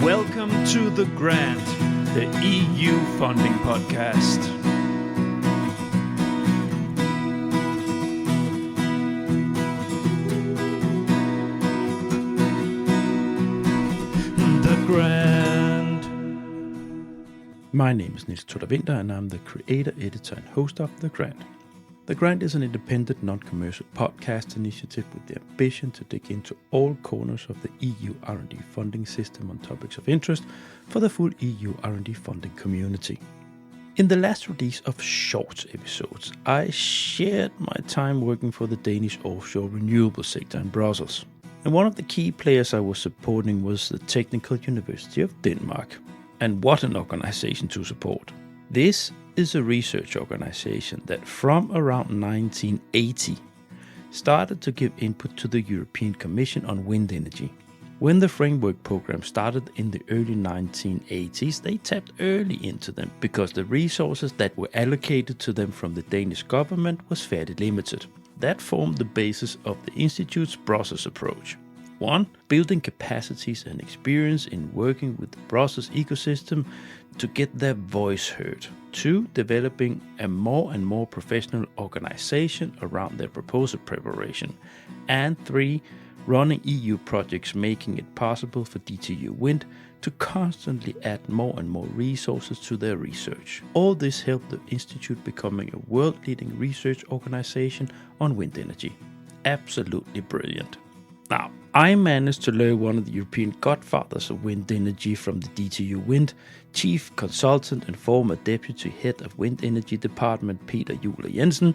Welcome to The Grant, the EU funding podcast. The Grant. My name is Niels Winter, and I'm the creator, editor, and host of The Grant. The Grant is an independent, non-commercial podcast initiative with the ambition to dig into all corners of the EU R&D funding system on topics of interest for the full EU R&D funding community. In the last release of short episodes, I shared my time working for the Danish offshore renewable sector in Brussels. And one of the key players I was supporting was the Technical University of Denmark. And what an organization to support. This is a research organization that from around 1980 started to give input to the European Commission on wind energy. When the framework program started in the early 1980s, they tapped early into them because the resources that were allocated to them from the Danish government was fairly limited. That formed the basis of the Institute's Brussels approach. 1. Building capacities and experience in working with the Brussels ecosystem to get their voice heard. 2. Developing a more and more professional organization around their proposal preparation. And 3. Running EU projects, making it possible for DTU Wind to constantly add more and more resources to their research. All this helped the Institute becoming a world-leading research organization on wind energy. Absolutely brilliant. Now, I managed to learn one of the European godfathers of wind energy from the DTU Wind, chief consultant and former deputy head of wind energy department Peter Juler Jensen,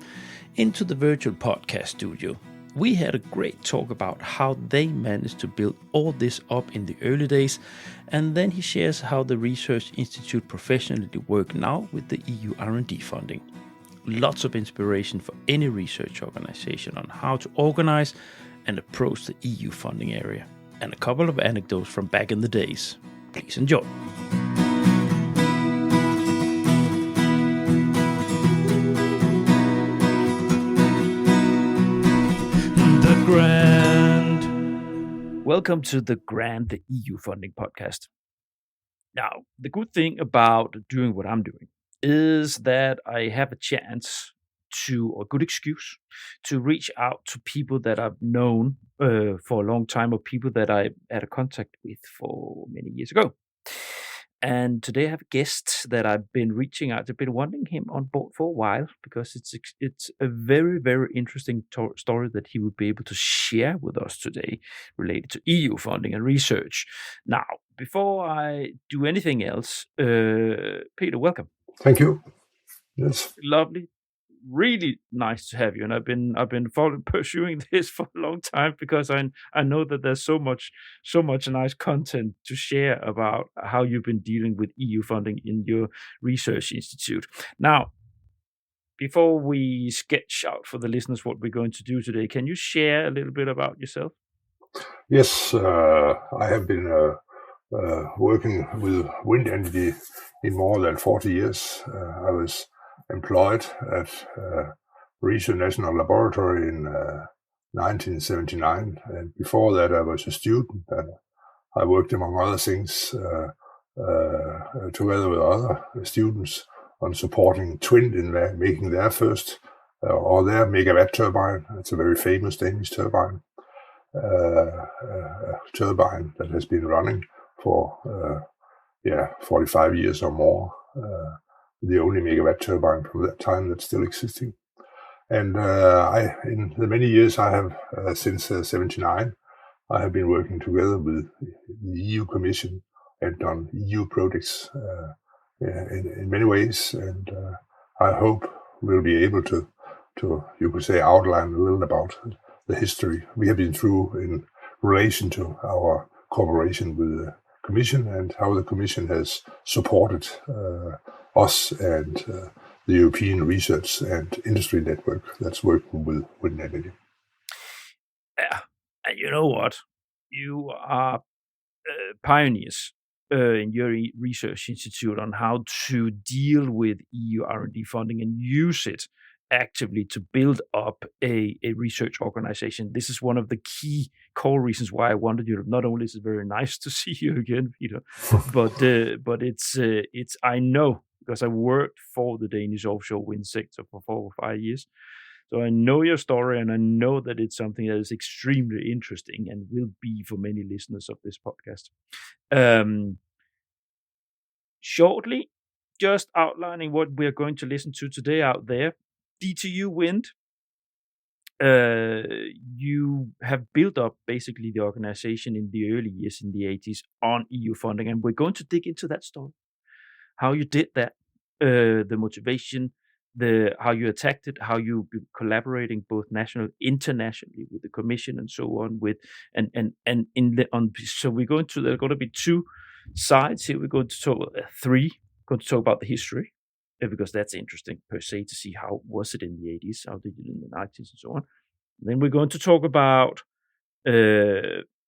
into the virtual podcast studio. We had a great talk about how they managed to build all this up in the early days, and then he shares how the Research Institute professionally work now with the EU R&D funding. Lots of inspiration for any research organization on how to organize and approach the EU funding area, and a couple of anecdotes from back in the days. Please enjoy. The Grant. Welcome to The Grant, the EU funding podcast. Now, the good thing about doing what I'm doing is that I have a chance or a good excuse to reach out to people that I've known for a long time, or people that I had a contact with for many years ago. And today I have a guest that I've been reaching out. I've been wanting him on board for a while because it's a very, very interesting story that he will be able to share with us today related to EU funding and research. Now, before I do anything else, Peter, welcome. Thank you. Yes. Lovely. Really nice to have you, and I've been pursuing this for a long time because I know that there's so much nice content to share about how you've been dealing with EU funding in your research institute. Now, before we sketch out for the listeners what we're going to do today, can you share a little bit about yourself? Yes, I have been working with wind energy in more than 40 years. I was employed at Research National Laboratory in 1979, and before that I was a student, and I worked among other things together with other students on supporting Twind in making their first or their megawatt turbine. It's a very famous Danish turbine, turbine that has been running for 45 years or more. The only megawatt turbine from that time that's still existing. And in the many years I have, since 79, I have been working together with the EU Commission and done EU projects in many ways. And I hope we'll be able to, you could say, outline a little about the history we have been through in relation to our cooperation with the Commission and how the Commission has supported us and the European Research and Industry Network that's working with wind energy. Yeah, and you know what? You are pioneers in your research institute on how to deal with EU R&D funding and use it actively to build up a research organization. This is one of the key core reasons why I wanted you. Not only is it very nice to see you again, Peter, but it's I know, because I worked for the Danish offshore wind sector for 4 or 5 years. So I know your story, and I know that it's something that is extremely interesting and will be for many listeners of this podcast. Shortly, just outlining what we're going to listen to today out there. DTU Wind, you have built up basically the organization in the early years in the 80s on EU funding, and we're going to dig into that story. How you did that, the motivation, how you attacked it, how you been collaborating both internationally with the Commission and so on. So we're going to, there are going to be 2 sides here. We're going to talk 3. Going to talk about the history, because that's interesting per se to see how was it in the 80s, how did it in the 90s, and so on. And then we're going to talk about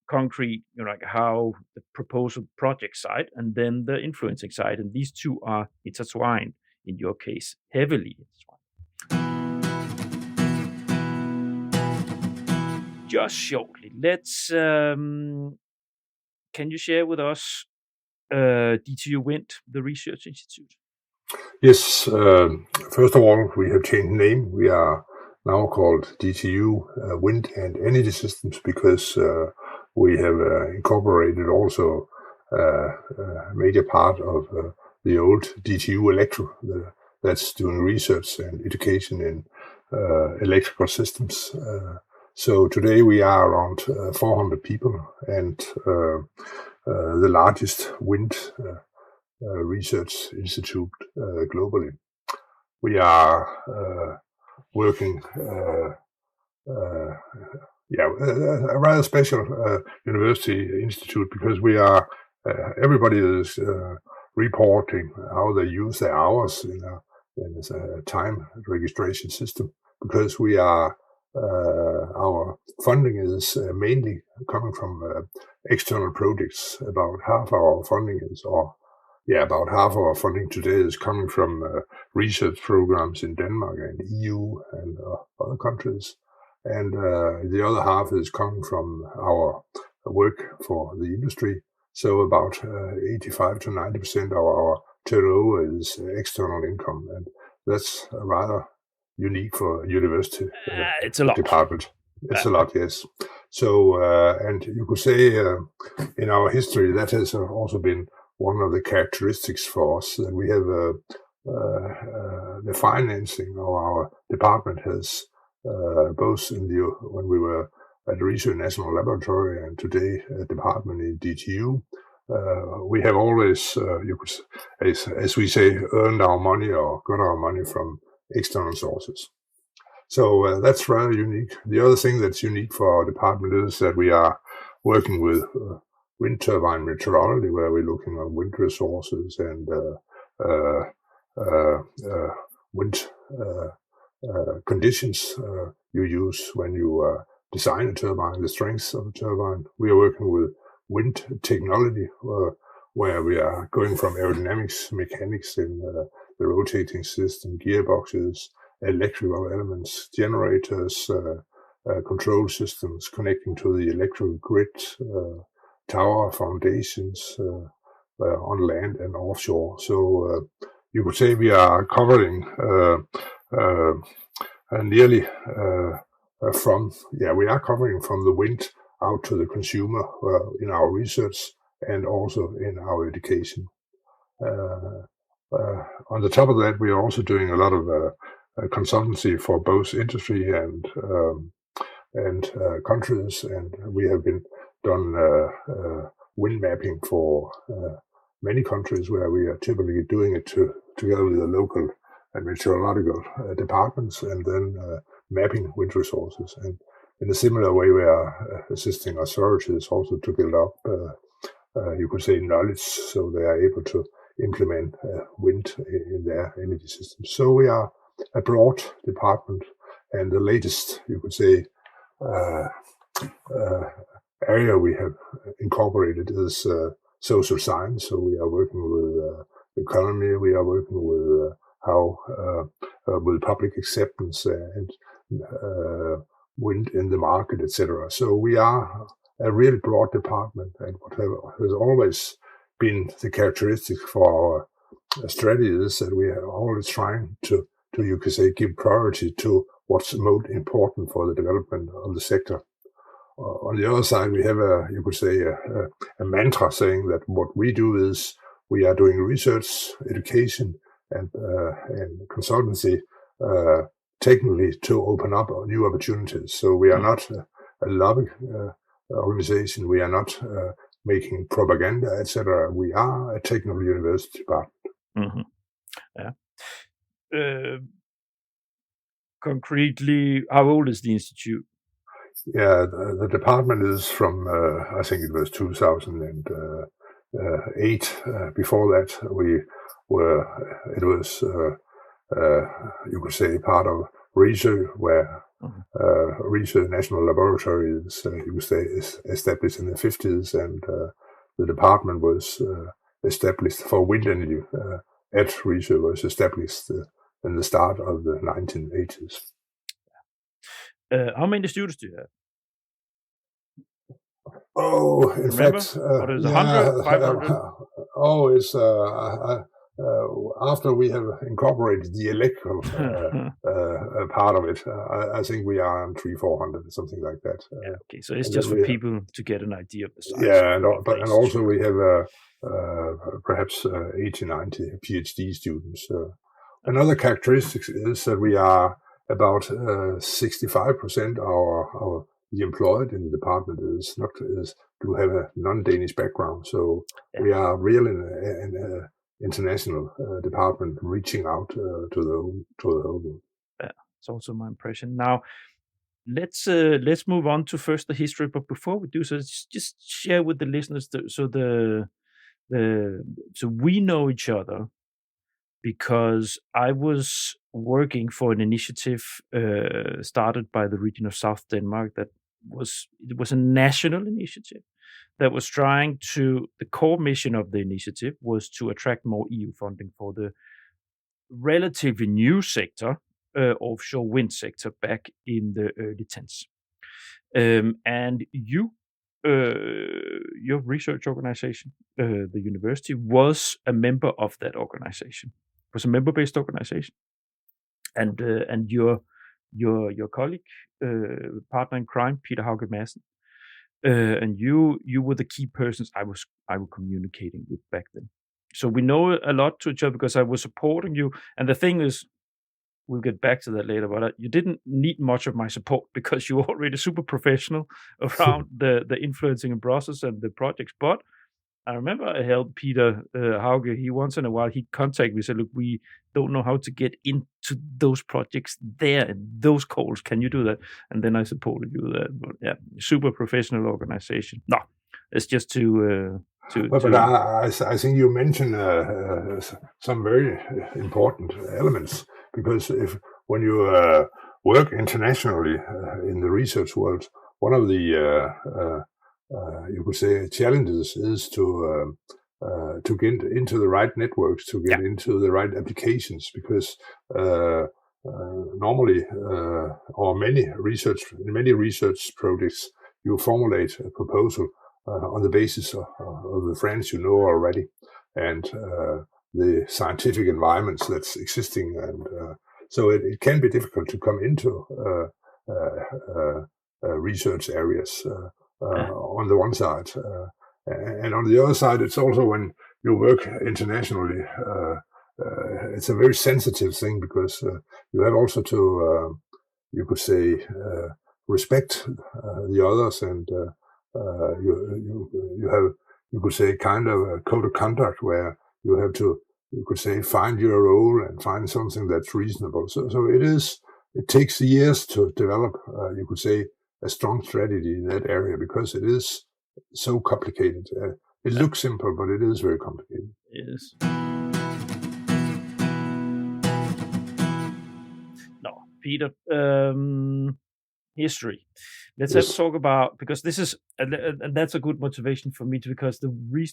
concrete, like how the proposal project side, and then the influencing side, and these 2 are intertwined. In your case, heavily intertwined. Just shortly, let's. Can you share with us DTU Wind, the research institute? Yes. First of all, we have changed name. We are now called DTU Wind and Energy Systems because we have incorporated also a major part of the old DTU Electro, that's doing research and education in electrical systems. So today we are around 400 people and the largest wind research institute globally. We are working a rather special university institute because we are everybody is reporting how they use their hours in a time registration system, because we are our funding is mainly coming from external projects. About half our funding today is coming from research programs in Denmark and EU and other countries, and the other half is coming from our work for the industry. So about 85 to 90% of our turnover is external income, and that's rather unique for a university it's a lot. department. It's a lot, yes. So, and you could say in our history that has also been one of the characteristics for us, that we have the financing of our department has both when we were at the Research National Laboratory and today a department in DTU. We have always, as we say, earned our money or got our money from external sources. So that's rather unique. The other thing that's unique for our department is that we are working with wind turbine meteorology, where we're looking at wind resources and wind conditions you use when you design a turbine, the strengths of a turbine. We are working with wind technology, where we are going from aerodynamics, mechanics in the rotating system, gearboxes, electrical elements, generators, control systems connecting to the electrical grid, tower foundations on land and offshore. So you could say we are covering nearly we are covering from the wind out to the consumer in our research and also in our education. On the top of that, we are also doing a lot of consultancy for both industry and countries, and we have been done wind mapping for many countries, where we are typically doing it together with the local and meteorological departments, and then mapping wind resources. And in a similar way, we are assisting authorities also to build up, you could say, knowledge, so they are able to implement wind in their energy systems. So we are a broad department, and the latest, you could say, area we have incorporated is social science. So we are working with economy, we are working with how with public acceptance and wind in the market, etc. So we are a really broad department, and what has always been the characteristic for our strategy is that we are always trying to you could say give priority to what's most important for the development of the sector. On the other side, we have a mantra saying that what we do is we are doing research, education, and consultancy technically to open up new opportunities. So we are not a lobby organization. We are not making propaganda, etc. We are a technical university department. Mm-hmm. Yeah. Concretely, how old is the institute? Yeah, the department is from I think it was 2008. Before that, it was you could say part of research, where research national laboratory is you could say is established in the 50s, and the department was established for wind energy at research was established in the start of the 1980s. How many students do you have? Oh, in fact, what is 100, 500? It's after we have incorporated the electrical part of it, I think we are on 300-400, something like that. Okay, so it's just for people to get an idea of the size. Yeah, and also we have perhaps 80-90 PhD students. Another characteristic is that we are about 65% of the employed in the department do have a non-Danish background. So we are really an international department reaching out to the whole world. Yeah, it's also my impression. Now, let's move on to first the history. But before we do so, just share with the listeners so we know each other, because I was working for an initiative started by the region of South Denmark it was a national initiative that was trying to, the core mission of the initiative was to attract more EU funding for the relatively new sector, offshore wind sector, back in the early 10s. And your research organization, the university, was a member of that organization. It was a member-based organization, and your colleague, partner in crime, Peter Hauge Madsen, and you were the key persons I was communicating with back then. So we know a lot to each other because I was supporting you. And the thing is, we'll get back to that later, but you didn't need much of my support because you were already super professional around the influencing and process and the projects. But I remember I helped Peter Hauge. He once in a while, he'd contact me and say, look, we don't know how to get into those projects there and those calls. Can you do that? And then I supported you there. But yeah, super professional organization. No, it's just to But I think you mentioned some very important elements, because when you work internationally in the research world, one of the you could say challenges is to get into the right networks, to get into the right applications, because normally or many research projects, you formulate a proposal on the basis of the friends you know already, and the scientific environments that's existing, and so it can be difficult to come into research areas on the one side, and on the other side, it's also when you work internationally, it's a very sensitive thing, because you have also to you could say respect the others, and you have, you could say, kind of a code of conduct where you have to, you could say, find your role and find something that's reasonable. So it takes years to develop, you could say, a strong strategy in that area, because it is so complicated. It looks simple, but it is very complicated. It is. No, Peter, history. Let's have to talk about, because this is, and that's a good motivation for me, because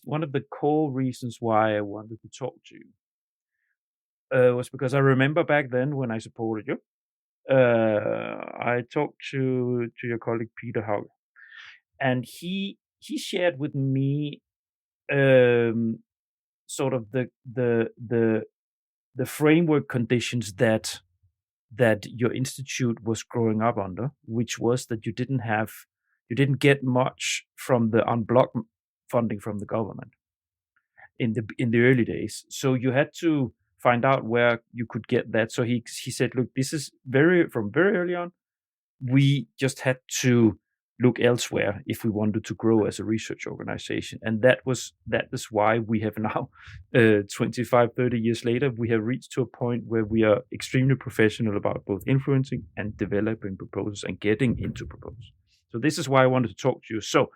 one of the core reasons why I wanted to talk to you was because I remember back then when I supported you, I talked to your colleague Peter Haug, and he shared with me sort of the framework conditions that your institute was growing up under, which was that you didn't get much from the unblocked funding from the government in the early days. So you had to find out where you could get that. So he said, look, this is from very early on, we just had to look elsewhere if we wanted to grow as a research organization. And that is why we have now, 25, 30 years later, we have reached to a point where we are extremely professional about both influencing and developing proposals and getting into proposals. So this is why I wanted to talk to you. So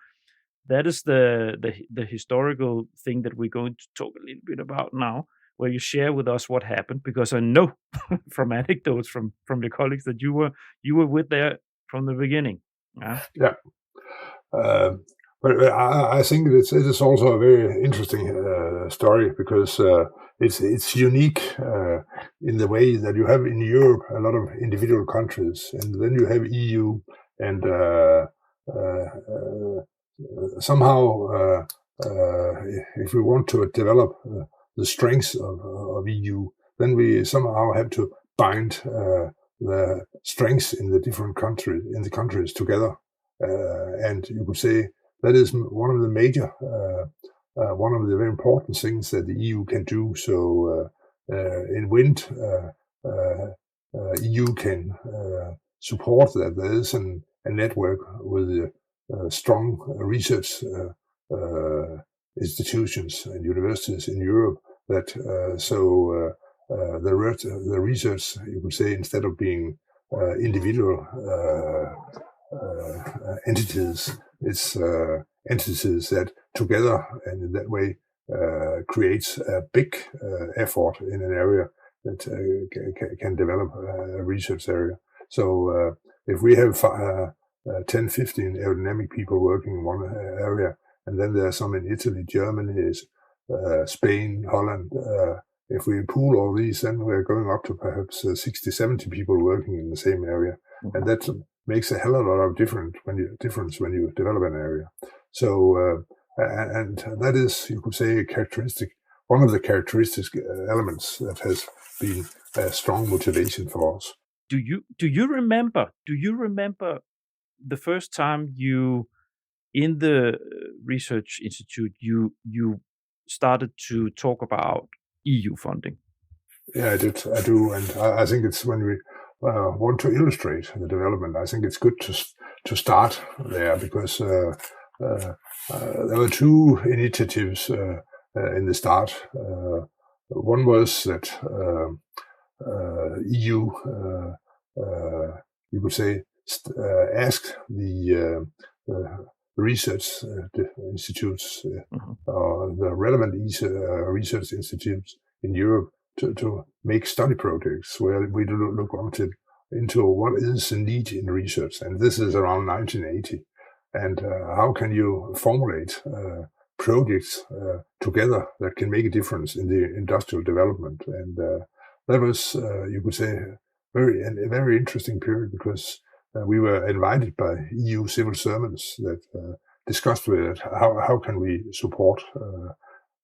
that is the historical thing that we're going to talk a little bit about now, where you share with us what happened, because I know from anecdotes from your colleagues that you were with there from the beginning. Yeah. But I think it is also a very interesting story, because it's unique in the way that you have in Europe a lot of individual countries, and then you have EU, and somehow if we want to develop the strengths of EU, then we somehow have to bind the strengths in the different countries together, and you could say that is one of the major, one of the very important things that the EU can do. So in wind, EU can support that there is a network with strong research institutions and universities in Europe that the research, you could say, instead of being individual entities, it's entities that together, and in that way creates a big effort in an area that can develop a research area. So if we have 10, 15 aerodynamic people working in one area, and then there are some in Italy, Germany, Spain, Holland, if we pool all these, then we're going up to perhaps 60, 70 people working in the same area. And that makes a hell of a lot of difference when you develop an area. So, and that is, you could say, one of the characteristic elements that has been a strong motivation for us. Do you remember the first time you, in the research institute, you started to talk about EU funding? Yeah, I do, and I think it's when we want to illustrate the development, I think it's good to start there, because there were two initiatives in the start. One was that EU, you could say, asked the research institutes, the relevant research institutes in Europe to make study projects where we look into what is the need in research. And this is around 1980. And how can you formulate projects together that can make a difference in the industrial development? And that was, you could say, a very interesting period, because we were invited by EU civil servants that discussed with it how can we support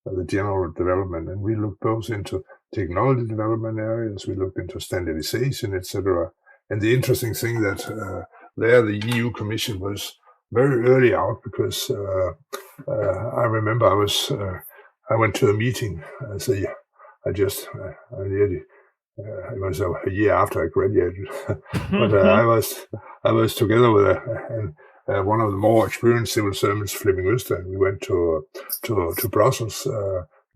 the general development. And we looked both into technology development areas, we looked into standardization, etc. And the interesting thing that there the EU Commission was very early out, because I remember I went to a meeting. It was a year after I graduated, but I was together with one of the more experienced civil servants, Flemming Øster. We went to Brussels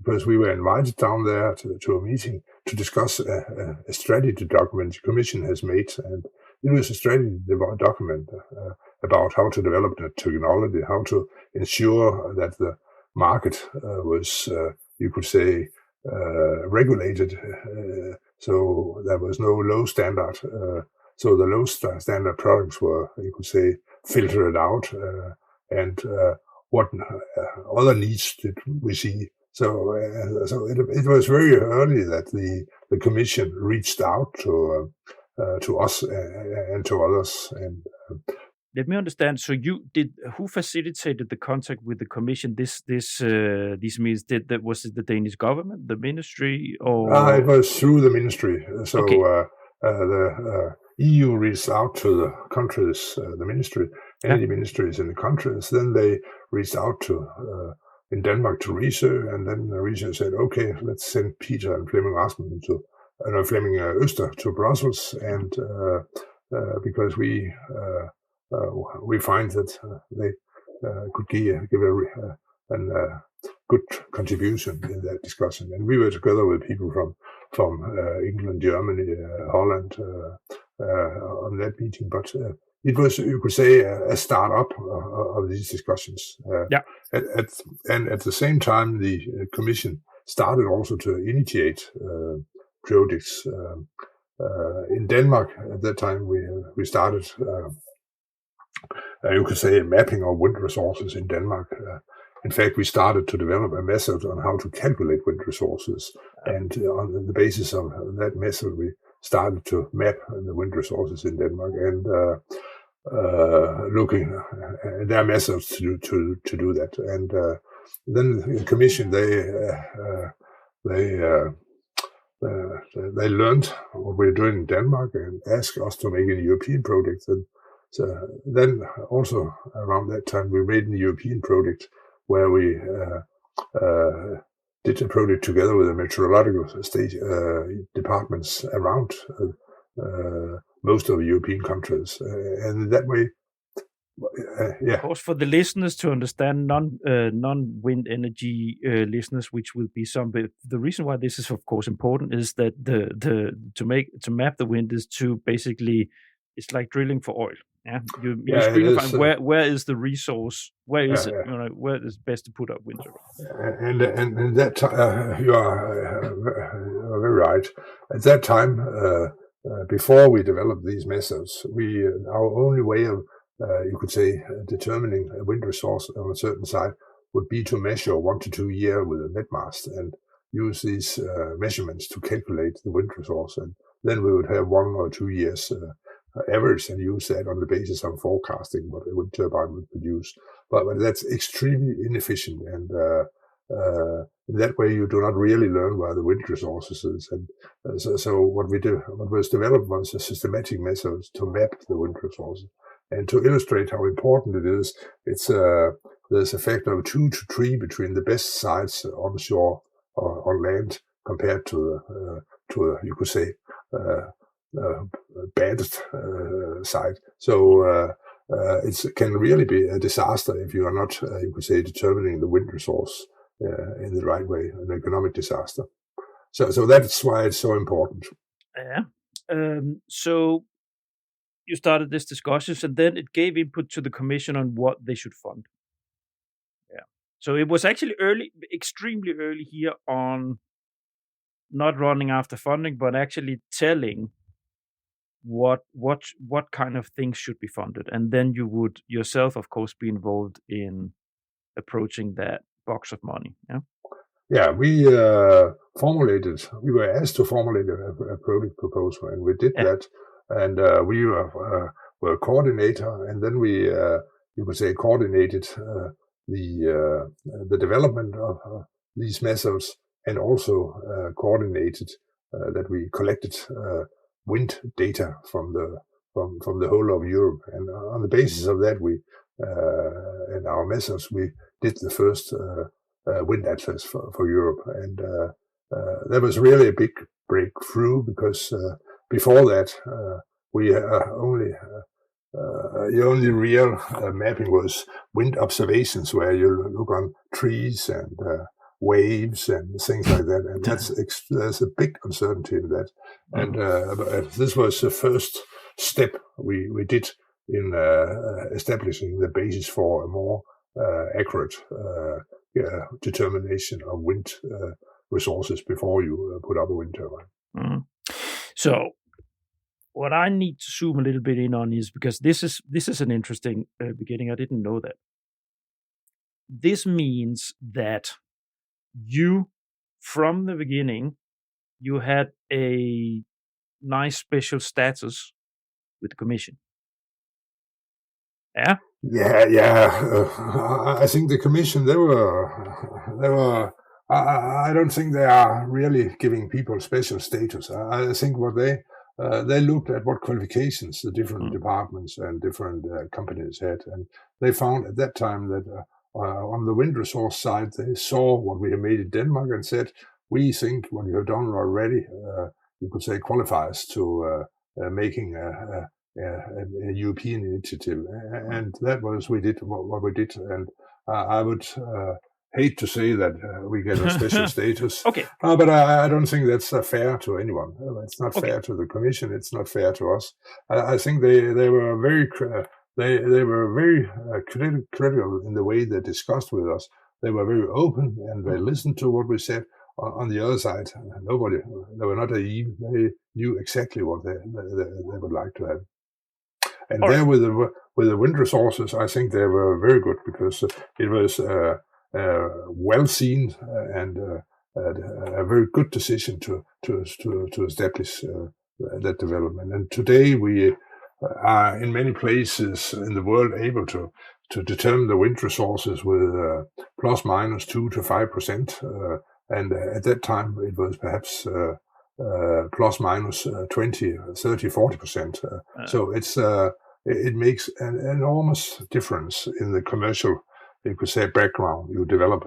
because we were invited down there to a meeting to discuss a strategy document the Commission has made, and it was a strategy document about how to develop the technology, how to ensure that the market was, you could say, regulated. So there was no low standard. So the low standard products were, you could say, filtered out. And what other needs did we see? So it was very early that the Commission reached out to us and to others. And let me understand. So who facilitated the contact with the Commission? These means was it the Danish government, the ministry, or it was through the ministry. So okay. the EU reached out to the countries, the ministry, any ministries in the countries. Then they reached out to in Denmark to Risø, and then the Risø said, okay, let's send Peter and Flemming Rasmussen Flemming Øster to Brussels, and because we find that they could give a good contribution in that discussion. And we were together with people from England, Germany, Holland on that meeting. But it was, you could say, a start-up of these discussions. And at the same time, the Commission started also to initiate projects. In Denmark, at that time, we started, you could say, mapping of wind resources in Denmark. In fact, we started to develop a method on how to calculate wind resources. And on the basis of that method, we started to map the wind resources in Denmark and looking at their methods to do that. And then the Commission, they learned what we're doing in Denmark and asked us to make a European project. And so then also around that time, we made a European project where we did a project together with the meteorological departments around most of the European countries. And that way, Of course, for the listeners to understand, non-wind energy listeners, which will be some. The reason why this is, of course, important is that to map the wind is to basically, it's like drilling for oil. Yeah, you screen find where is the resource, where is it, where is best to put up wind turbines. And that you are very right. At that time, before we developed these methods, our only way of you could say determining a wind resource on a certain site would be to measure 1 to 2 years with a net mast and use these measurements to calculate the wind resource, and then we would have 1 or 2 years average and use that on the basis of forecasting what a wind turbine would produce. But that's extremely inefficient, and in that way you do not really learn where the wind resources is. And so what was developed was a systematic method to map the wind resources. And to illustrate how important it is, there's a factor of 2 to 3 between the best sites onshore or on land compared to you could say baddest site. So it can really be a disaster if you are not, you could say, determining the wind resource in the right way, an economic disaster. So that's why it's so important. Yeah. So you started this discussions, and then it gave input to the Commission on what they should fund. Yeah. So it was actually extremely early here on not running after funding, but actually telling what kind of things should be funded, and then you would yourself, of course, be involved in approaching that box of money. Yeah, we were asked to formulate a project proposal, and we did that, and we were a coordinator, and then we you could say coordinated the development of these methods, and also coordinated that we collected wind data from the whole of Europe, and on the basis of that, we and our methods, we did the first wind atlas for Europe, and that was really a big breakthrough because before that the only real mapping was wind observations, where you look on trees and waves and things like that, and there's a big uncertainty in that. And this was the first step we did in establishing the basis for a more accurate determination of wind resources before you put up a wind turbine. So what I need to zoom a little bit in on is, because this is an interesting beginning. I didn't know that. This means that you, from the beginning, you had a nice special status with the Commission. Yeah? I think the Commission, they were. I don't think they are really giving people special status. I think what they looked at what qualifications the different departments and different companies had, and they found at that time that on the wind resource side, they saw what we have made in Denmark and said, we think what you have done already, you could say, qualifies to making a European initiative, and that was what we did. And I would hate to say that we get a special status, Okay. But I don't think that's fair to anyone. It's not Okay. fair to the Commission. It's not fair to us. I think they were very critical in the way they discussed with us. They were very open and they listened to what we said. On the other side, they were not naive. They knew exactly what they would like to have. And All there with the wind resources, I think they were very good because it was well seen and a very good decision to establish that development. And today we are in many places in the world able to determine the wind resources with plus minus 2 to 5%. And at that time it was perhaps plus minus 20, 30, 40%. So it makes an enormous difference in the commercial, you could say, background you develop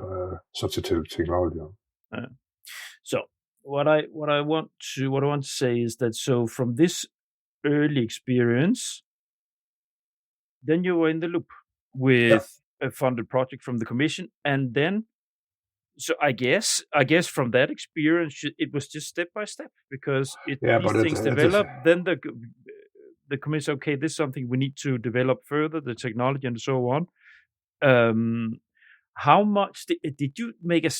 such a technology. So what I want to say is that, so from this early experience, then you were in the loop with a funded project from the Commission, and then, so I guess from that experience, it was just step by step, because these things develop. Then the Commission, okay, this is something we need to develop further, the technology and so on. How much did you make a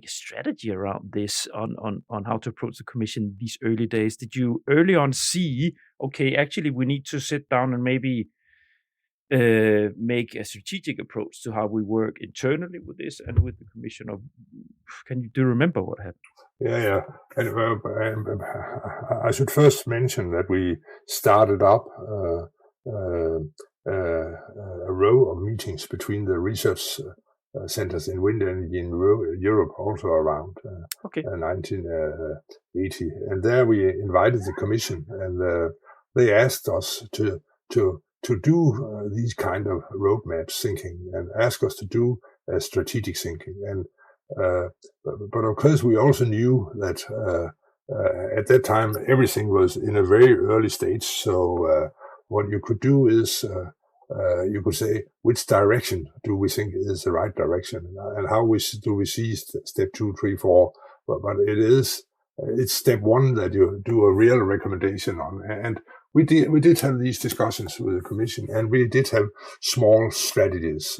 strategy around this on how to approach the Commission these early days? Did you early on see, okay, actually we need to sit down and maybe make a strategic approach to how we work internally with this and with the Commission? Or do you remember what happened? Yeah. And I should first mention that we started up a row of meetings between the research centers in wind energy in Europe, also around 1980. And there we invited the Commission, and they asked us to do these kind of roadmaps thinking, and ask us to do strategic thinking. And but of course we also knew that at that time everything was in a very early stage. So what you could do is you could say, which direction do we think is the right direction, and how do we see step 2, 3, 4? But it's step 1 that you do a real recommendation on. And we did have these discussions with the Commission, and we did have small strategies,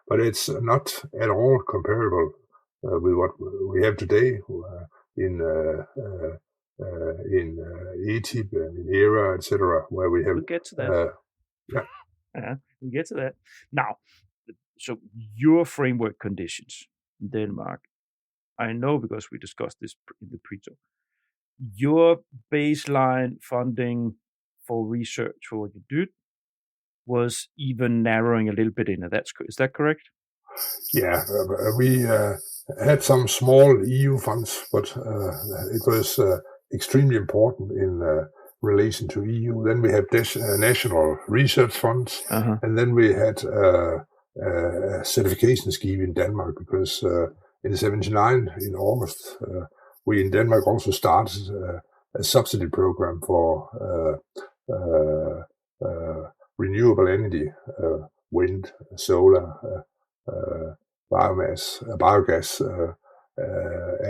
but it's not at all comparable with what we have today in ETIP and in ERA, etc., where we have. We'll get to that. We'll get to that. Now, so your framework conditions in Denmark, I know because we discussed this in the pre-talk, your baseline funding for research for what you did was even narrowing a little bit in it. Is that correct? Yeah, we had some small EU funds, but it was extremely important in relation to EU. Then we had national research funds, and then we had a certification scheme in Denmark, because in 1979, in August, we in Denmark also started a subsidy program for renewable energy, wind, solar, biogas,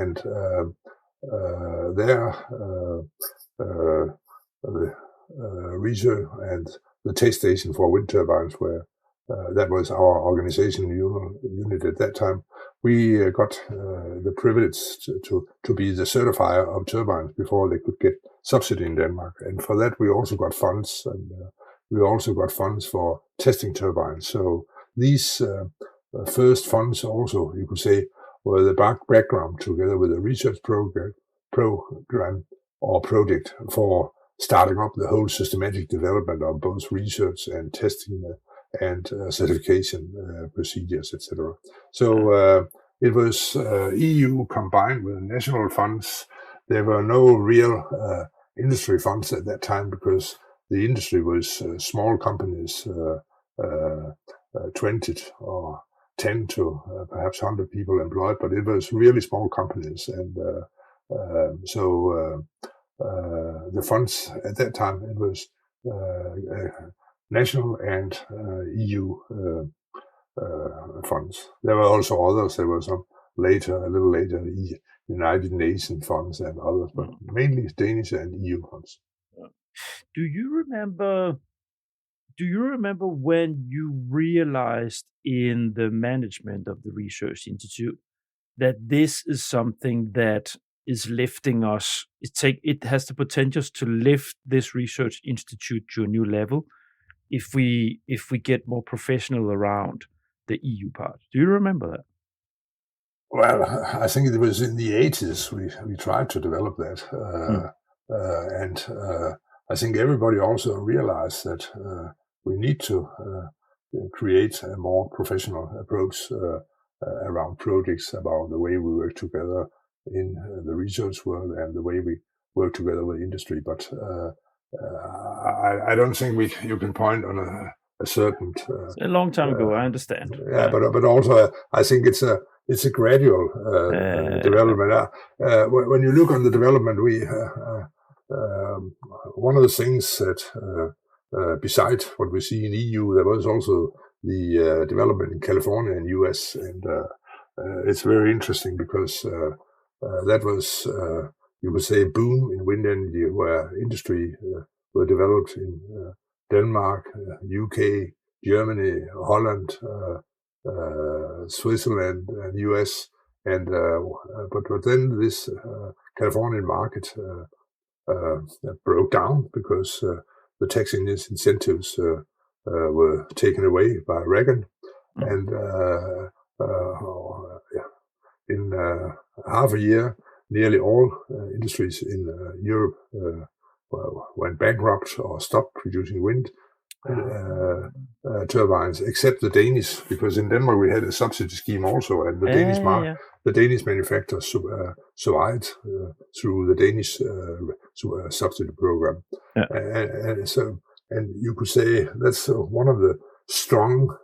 and there the research and the test station for wind turbines were. That was our organization unit at that time. We got the privilege to be the certifier of turbines before they could get subsidy in Denmark. And for that, we also got funds, and we also got funds for testing turbines. So these first funds also, you could say, were the background together with a research program or project for starting up the whole systematic development of both research and testing and certification procedures, etc. So it was EU combined with national funds. There were no real industry funds at that time because the industry was small companies, 20 or 10 to perhaps 100 people employed, but it was really small companies. And so the funds at that time, it was national and EU funds. There were also others. There were some later, a little later, United Nations funds and others, but mainly Danish and EU funds. Do you remember when you realized in the management of the research institute that this is something that is lifting us? It has the potential to lift this research institute to a new level if we get more professional around the EU part. Do you remember that? Well, I think it was in the 80s we tried to develop that, and I think everybody also realized that we need to create a more professional approach around projects, about the way we work together in the research world and the way we work together with industry. But I don't think you can point on a certain. A long time ago, I understand. Yeah, but also I think it's a gradual development. When you look on the development, one of the things that besides what we see in EU, there was also the development in California and US, and it's very interesting because that was, you could say, a boom in wind energy, where industry were developed in Denmark, UK, Germany, Holland, Switzerland, and US, and but then this Californian market broke down because the tax incentives were taken away by Reagan, and in half a year, nearly all industries in Europe went bankrupt or stopped producing wind turbines, except the Danish, because in Denmark we had a subsidy scheme also, and the Danish manufacturers survived through the Danish subsidy program. And you could say that's one of the strong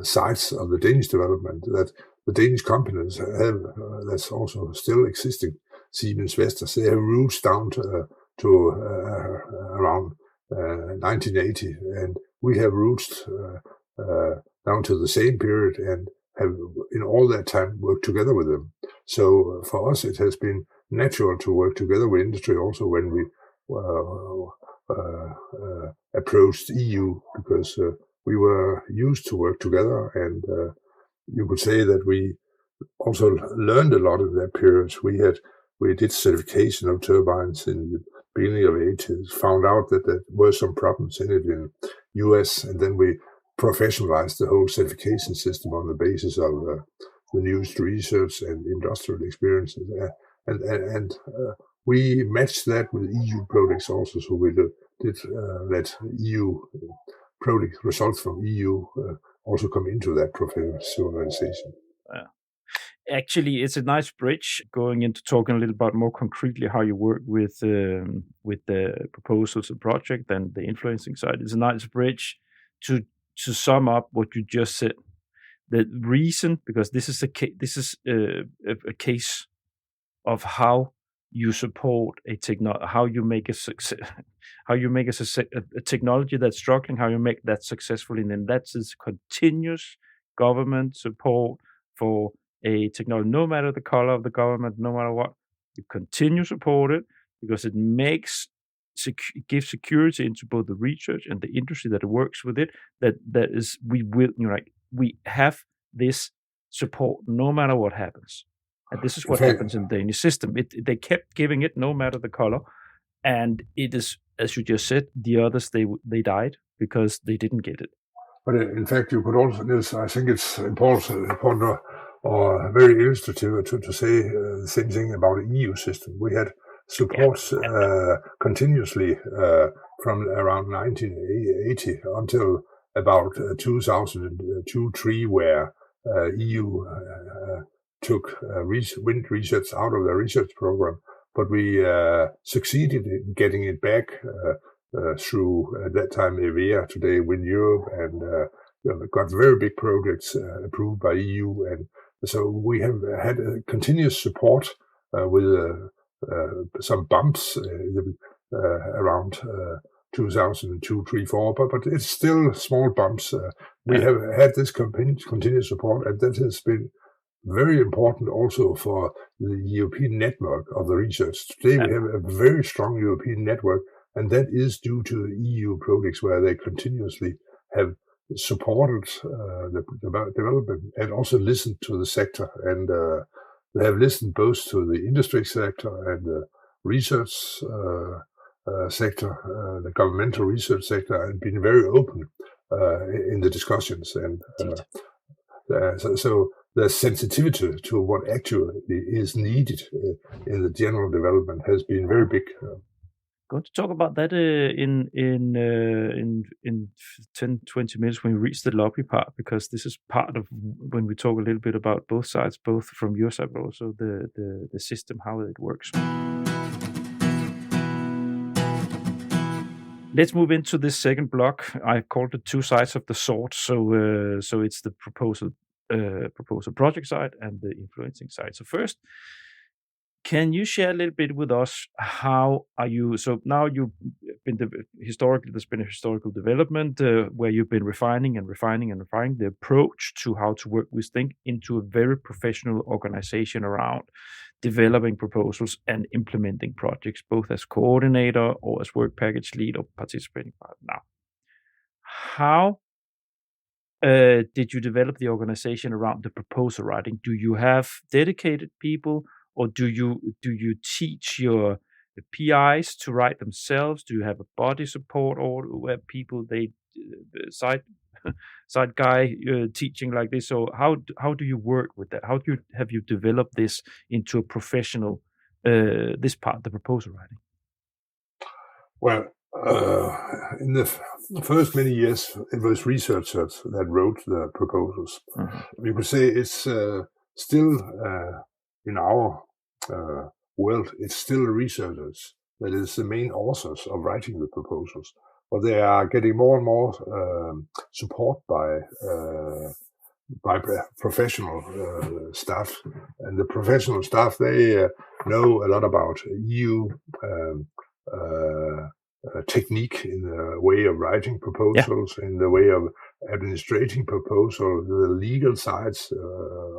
sides of the Danish development, that the Danish companies have, that's also still existing, Siemens Vestas, they have roots down to around 1980, and we have roots down to the same period, and have in all that time worked together with them. So for us, it has been natural to work together with industry also when we approached EU, because we were used to work together, and you could say that we also learned a lot in that period. We did certification of turbines in the beginning of the 80s, found out that there were some problems in it in US, and then we professionalized the whole certification system on the basis of the newest research and industrial experiences. And we matched that with EU projects also, so we did let EU project results from EU also come into that professionalization. Actually, it's a nice bridge going into talking a little bit more concretely how you work with the proposals and project and the influencing side. It's a nice bridge to sum up what you just said. The reason, because this is a case of how you support how you make a technology that's struggling, how you make that successful, and then that's this continuous government support for a technology, no matter the color of the government, no matter what, you continue support it because it gives security into both the research and the industry that works with it. We have this support no matter what happens, and this is what happens in the Danish system. They kept giving it no matter the color, and it is, as you just said, the others they died because they didn't get it. But in fact, you could also, Niels, I think it's important or very illustrative to say the same thing about the EU system. We had supports continuously from around 1980 until about 2002-3, where EU took wind research out of the research program, but we succeeded in getting it back through, at that time, EVEA, today Wind Europe, and got very big projects approved by EU. And so we have had a continuous support with some bumps around 2002, 3, 4, but it's still small bumps. We have had this continuous support, and that has been very important also for the European network of the research. Today we have a very strong European network, and that is due to the EU projects where they continuously have supported the development and also listened to the sector. And they have listened both to the industry sector and the research sector, the governmental research sector, and been very open in the discussions. And so the sensitivity to what actually is needed in the general development has been very big. Going to talk about that in 10-20 minutes when we reach the lobby part, because this is part of when we talk a little bit about both sides, both from your side but also the system, how it works. Let's move into this second block. I called it two sides of the sword. So it's the proposal project side and the influencing side. So first, can you share a little bit with us, how are you, so now you've been, historically, there's been a historical development where you've been refining the approach to how to work with Think into a very professional organization around developing proposals and implementing projects, both as coordinator or as work package lead or participating partner. Now, how did you develop the organization around the proposal writing? Do you have dedicated people, or do you teach your PIs to write themselves? Do you have a body support, or where people side guy teaching like this? So how do you work with that? How have you developed this into a professional this part, the proposal writing? Well, in the first many years, it was researchers that wrote the proposals. Mm-hmm. You could say it's still in our world, it's still researchers that is the main authors of writing the proposals. But they are getting more and more support by professional staff, and the professional staff, they know a lot about EU technique in the way of writing proposals, in the way of administrating proposals, the legal sides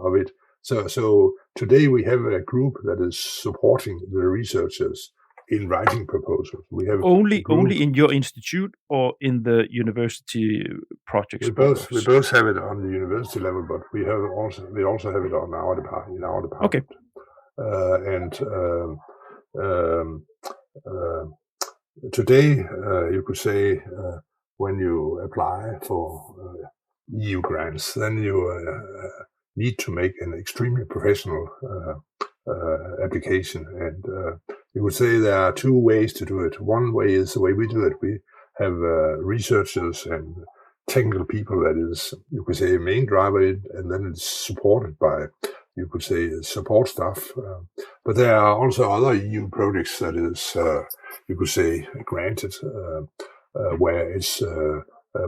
of it. So today we have a group that is supporting the researchers in writing proposals. We have only in your institute or in the university projects. We both have it on the university level, but we also have it on our department. Okay. Today you could say when you apply for EU grants, then you need to make an extremely professional application, and you would say there are two ways to do it. One way is the way we do it. We have researchers and technical people that is, you could say, main driver, and then it's supported by, you could say, support staff. But there are also other EU projects that is, you could say, granted, where it's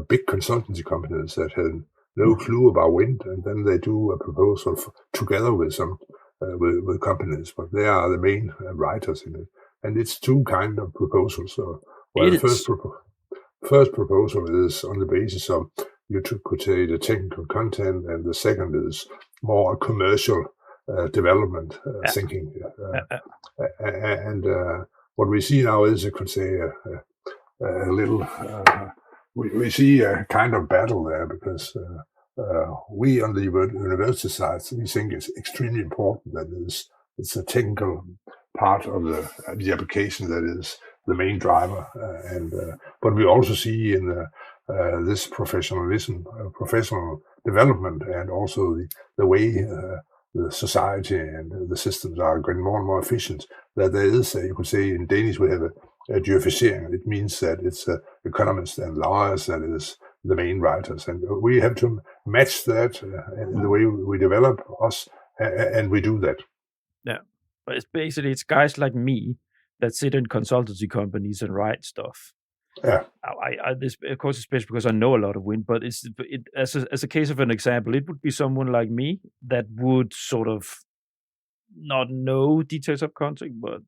big consultancy companies that have no clue about wind, and then they do a proposal together with some with companies, but they are the main writers in it. And it's two kind of proposals. So, well, the first proposal is on the basis of, you could say, the technical content, and the second is more a commercial development thinking. And what we see now is, you could say, a little. We see a kind of battle there, because we on the university side, we think it's extremely important that it's a technical part of the application that is the main driver, but we also see in the this professionalism, professional development, and also the way the society and the systems are getting more and more efficient, that there is, you could say in Danish, we have a djøfisering. It means that it's economists and lawyers that is the main writers. And we have to match that in the way we develop us, and we do that. Yeah. But it's guys like me that sit in consultancy companies and write stuff. Yeah. This, of course, especially because I know a lot of wind, but as a case of an example, it would be someone like me that would sort of not know details of content, but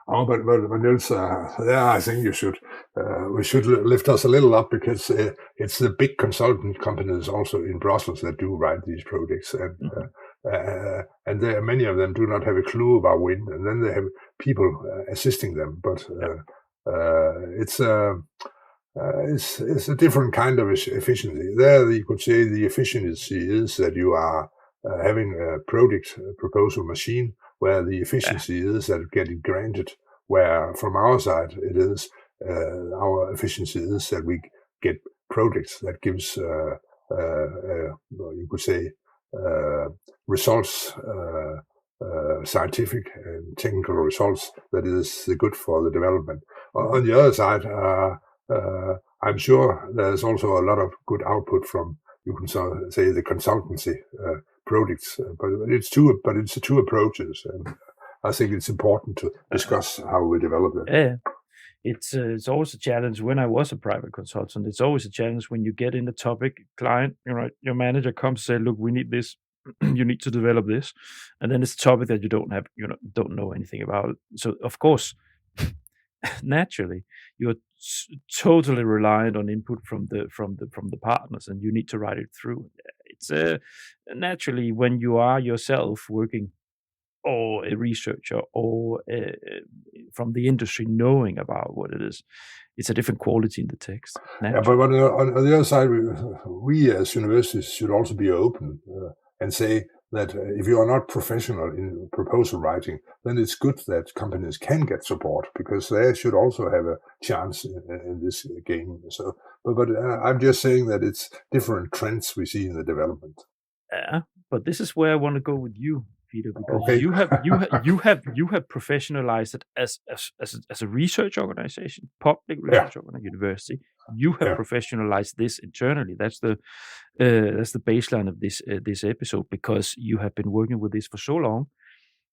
but Niels, I think we should lift us a little up, because it's the big consultant companies also in Brussels that do write these projects, and many of them do not have a clue about wind, and then they have people assisting them, but. It's a different kind of efficiency. There, you could say the efficiency is that you are having a project proposal machine, where the efficiency is that it gets granted. Where from our side, it is our efficiency is that we get projects that gives you could say results. Scientific and technical results that is good for the development. On the other side, I'm sure there's also a lot of good output from, you can say, the consultancy projects, but it's two approaches, and I think it's important to discuss how we develop it. Yeah. It's always a challenge. When I was a private consultant, it's always a challenge when you get in the topic, client, your manager comes and say, look, we need this. You need to develop this, and then it's a topic that you don't know anything about. So of course, naturally, you're totally reliant on input from the partners, and you need to write it through. It's naturally when you are yourself working, or a researcher, or from the industry knowing about what it is, it's a different quality in the text. Yeah, but on the other side, we as universities should also be open. And say that if you are not professional in proposal writing, then it's good that companies can get support, because they should also have a chance in this game. So, but I'm just saying that it's different trends we see in the development. Yeah, but this is where I want to go with you, Peter, because Okay. you have professionalized it as a research organization, public research organization, university. You have professionalized this internally. That's the baseline of this episode, because you have been working with this for so long.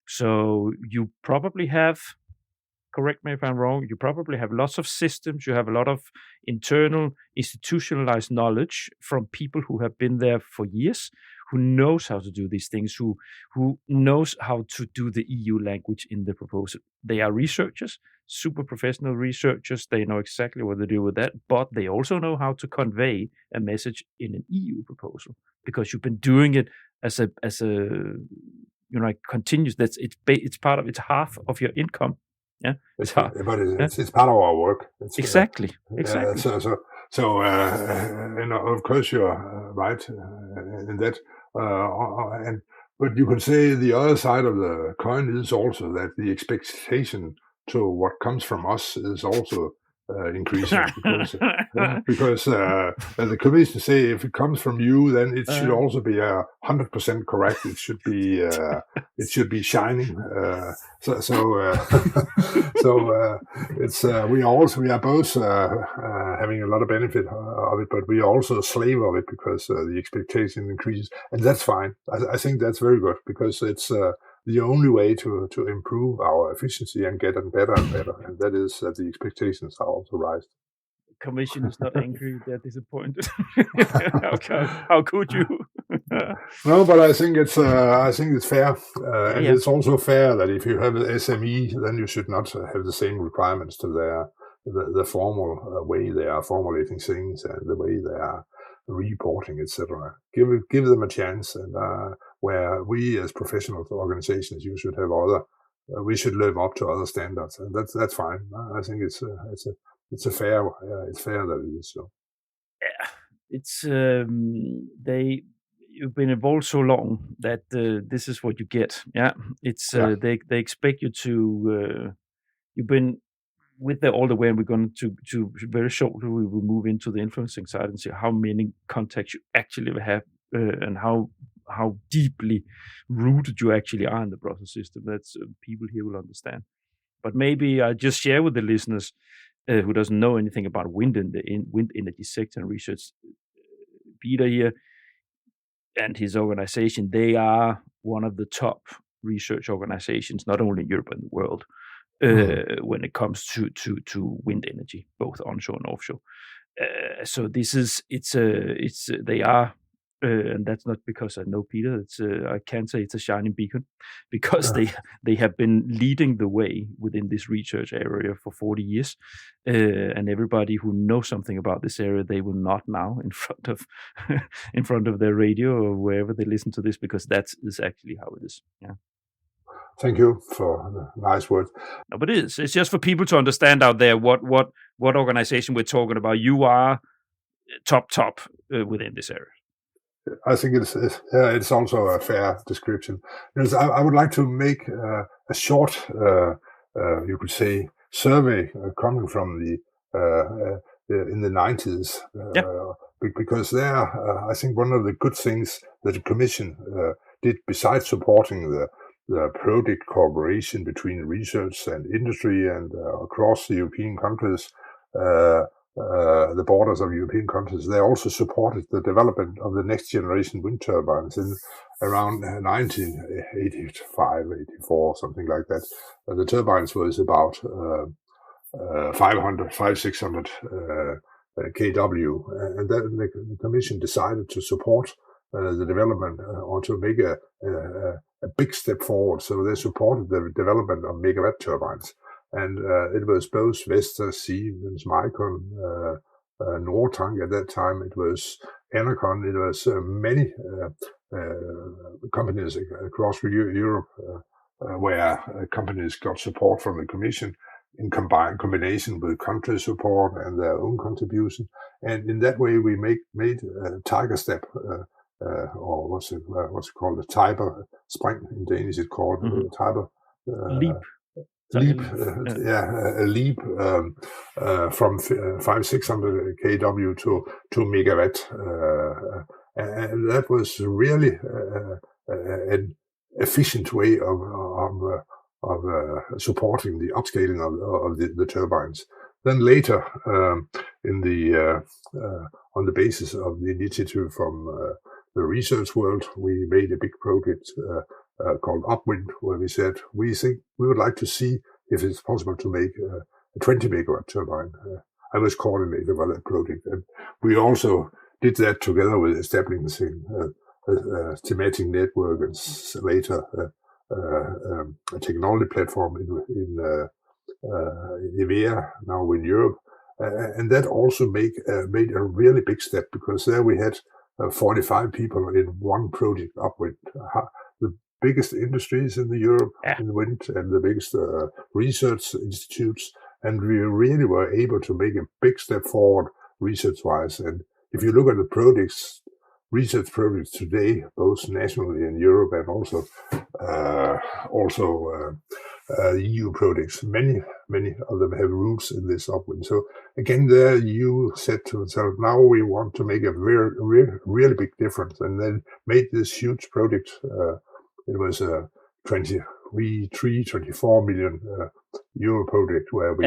So you probably have, correct me if I'm wrong, you probably have lots of systems. You have a lot of internal institutionalized knowledge from people who have been there for years, who knows how to do these things, who knows how to do the EU language in the proposal. They are researchers, super professional researchers. They know exactly what to do with that, but they also know how to convey a message in an EU proposal, because you've been doing it as a continuous. It's half of your income. Yeah, it's part of our work. Exactly. So of course you're right in that. But you can say the other side of the coin is also that the expectation to what comes from us is also increasing, because the commission say if it comes from you, then it should also be 100% correct. It should be shining. It's we are both having a lot of benefit of it, but we are also a slave of it, because the expectation increases, and that's fine. I think that's very good, because it's the only way to improve our efficiency and get better and better, and that is that the expectations are also raised. Commission is not angry; they're disappointed. How could you? No, but I think it's fair, and it's also fair that if you have an SME, then you should not have the same requirements to the formal way they are formulating things and the way they are reporting, etc. Give them a chance, and where we as professional organizations, you should have we should live up to other standards, and that's fine. I think it's fair that it is so. Yeah, it's you've been involved so long that this is what you get. Yeah, it's they expect you to. You've been with all the way, and we're going to very shortly we will move into the influencing side and see how many contacts you actually have and how deeply rooted you actually are in the Brussels system. That's people here will understand. But maybe I just share with the listeners who doesn't know anything about wind in the wind energy sector and research. Peter here and his organization, they are one of the top research organizations, not only in Europe but in the world, when it comes to wind energy, both onshore and offshore. So this is they are, and that's not because I know Peter. It's I can say it's a shining beacon, because they have been leading the way within this research area for 40 years, and everybody who knows something about this area, they will not now in front of in front of their radio or wherever they listen to this, because that is actually how it is. Yeah. Thank you for the nice words. No, but it's just for people to understand out there what organization we're talking about. You are top within this area. I think it's also a fair description. Because I would like to make a short, you could say, survey coming from the in the 90s. Because there, I think one of the good things that the Commission did, besides supporting the project cooperation between research and industry and across the European countries, the borders of European countries, they also supported the development of the next generation wind turbines in around 1985, 84, something like that. The turbines was about 600 kW, and then the Commission decided to support the development or to make a big step forward. So they supported the development of megawatt turbines. And it was both Vestas, Siemens, Micon, Nortank at that time. It was Enercon. It was many companies across Europe where companies got support from the Commission in combination with country support and their own contribution. And in that way, we made a tiger step, or what's it called? A tiber spring in Danish. It's called tiber leap. A leap from 500-600 kW to megawatt, and that was really an efficient way of supporting the upscaling of the turbines. Then later, in the on the basis of the initiative from the research world, we made a big project called Upwind, where we said we think we would like to see if it's possible to make a 20 megawatt turbine. I was coordinator for that project, and we also did that together with establishing a thematic network and later a technology platform in EVEA, now in Europe, and that also made a really big step, because there we had 45 people in one project, Upwind. The biggest industries in Europe in wind and the biggest research institutes, and we really were able to make a big step forward research-wise. And if you look at the research projects today, both nationally in Europe and also EU projects, many of them have roots in this Upwind. So again, there you said to yourself, now we want to make a really big difference, and then made this huge project. It was a 24 million euro project where we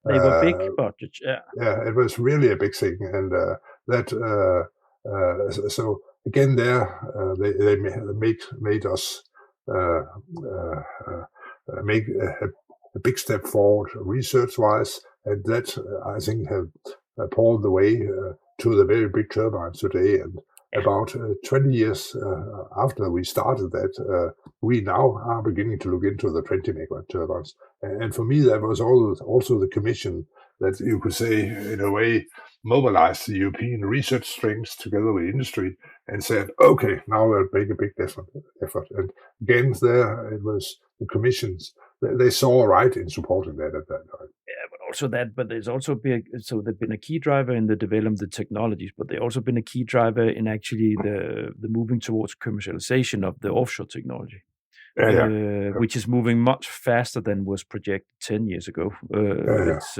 they were big budgets. Yeah, it was really a big thing, and so again there they made us make a big step forward research-wise, and that I think have paved the way to the very big turbines today. And about 20 years after we started that, we now are beginning to look into the 20 megawatt turbines. And for me, that was also the Commission that, you could say, in a way, mobilized the European research strengths together with industry and said, okay, now we'll make a big effort. And again, there it was the Commission's, they saw right in supporting that at that time. Yeah, but there's also been, so they've been a key driver in the development of the technologies, but they've also been a key driver in actually the moving towards commercialization of the offshore technology. which is moving much faster than was projected 10 years ago. It's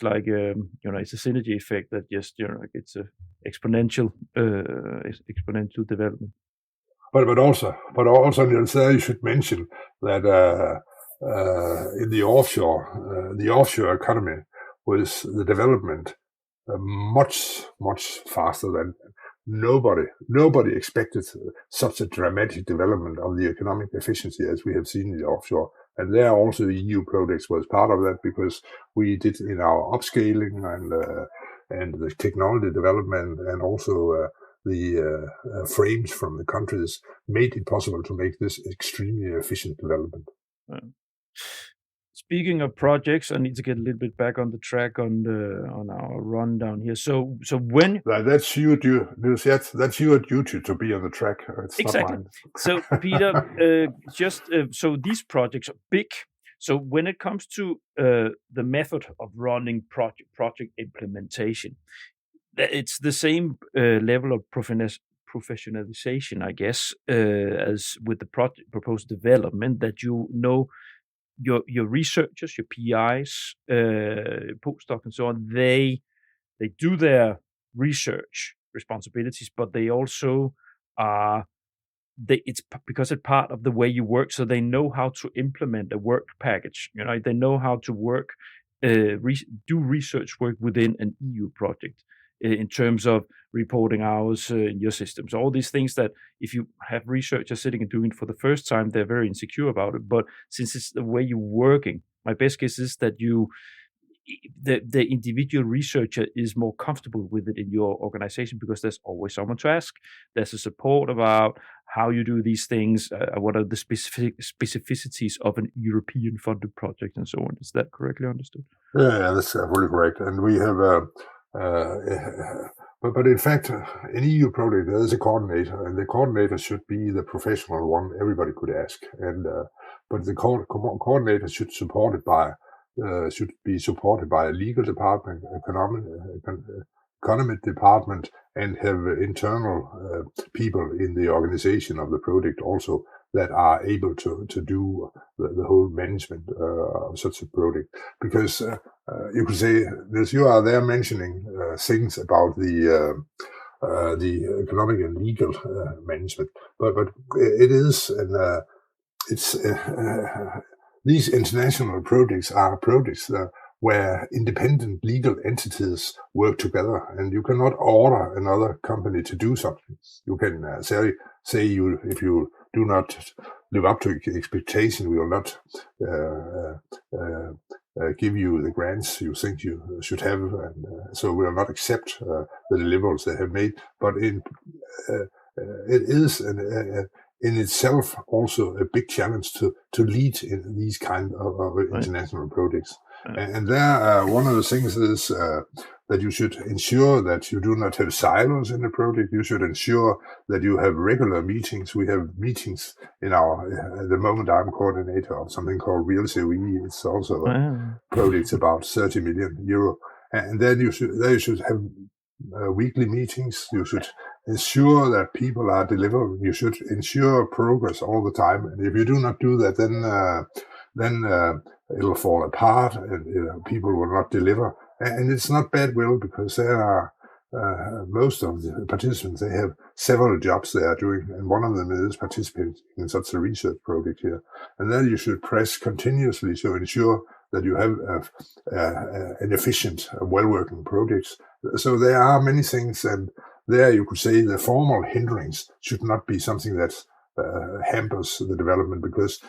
like it's a synergy effect that just it's a exponential development. But also, Niels, you should mention that in the offshore economy was the development much faster than nobody expected such a dramatic development of the economic efficiency as we have seen in the offshore. And there also the EU projects was part of that, because we did in our upscaling and the technology development, and also the frames from the countries made it possible to make this extremely efficient development. Speaking of projects, I need to get a little bit back on the track on our rundown here. So when that's your duty to be on the track. It's exactly. Not mine. So Peter, so these projects are big. So when it comes to the method of running project implementation, it's the same level of professionalization, I guess, as with the proposed development, that your researchers, your PIs, postdoc, and so on, they do their research responsibilities, but they also it's because it's part of the way you work, so they know how to implement a work package. They know how to work, do research work within an EU project in terms of reporting hours in your systems, all these things that if you have researchers sitting and doing it for the first time, they're very insecure about it. But since it's the way you're working, my best guess is that the individual researcher is more comfortable with it in your organization, because there's always someone to ask. There's a support about how you do these things, what are the specificities of an European funded project, and so on. Is that correctly understood? Yeah, that's fully correct. And we have but in fact, in EU project there is a coordinator, and the coordinator should be the professional one everybody could ask. And but the coordinator should be supported by a legal department, economic department, and have internal people in the organization of the project also that are able to do the whole management of such a project. Because you could say, as you are there mentioning things about the economic and legal management, but it is, and it's these international projects are projects where independent legal entities work together, and you cannot order another company to do something. You can say if you do not live up to expectation, we will not give you the grants you think you should have, and so we will not accept the deliverables they have made. But it is in itself also a big challenge to lead in these kind of international projects. And there, one of the things is that you should ensure that you do not have silos in the project. You should ensure that you have regular meetings. We have meetings in at the moment I'm coordinator of something called Real COE. It's also a project about 30 million euro. And then you should have weekly meetings. You should ensure that people are delivering. You should ensure progress all the time. And if you do not do that, then it'll fall apart, and people will not deliver. And it's not bad will, because there are most of the participants, they have several jobs they are doing, and one of them is participating in such a research project here. And then you should press continuously to ensure that you have an efficient, well-working project. So there are many things, and there you could say the formal hindrance should not be something that hampers the development, because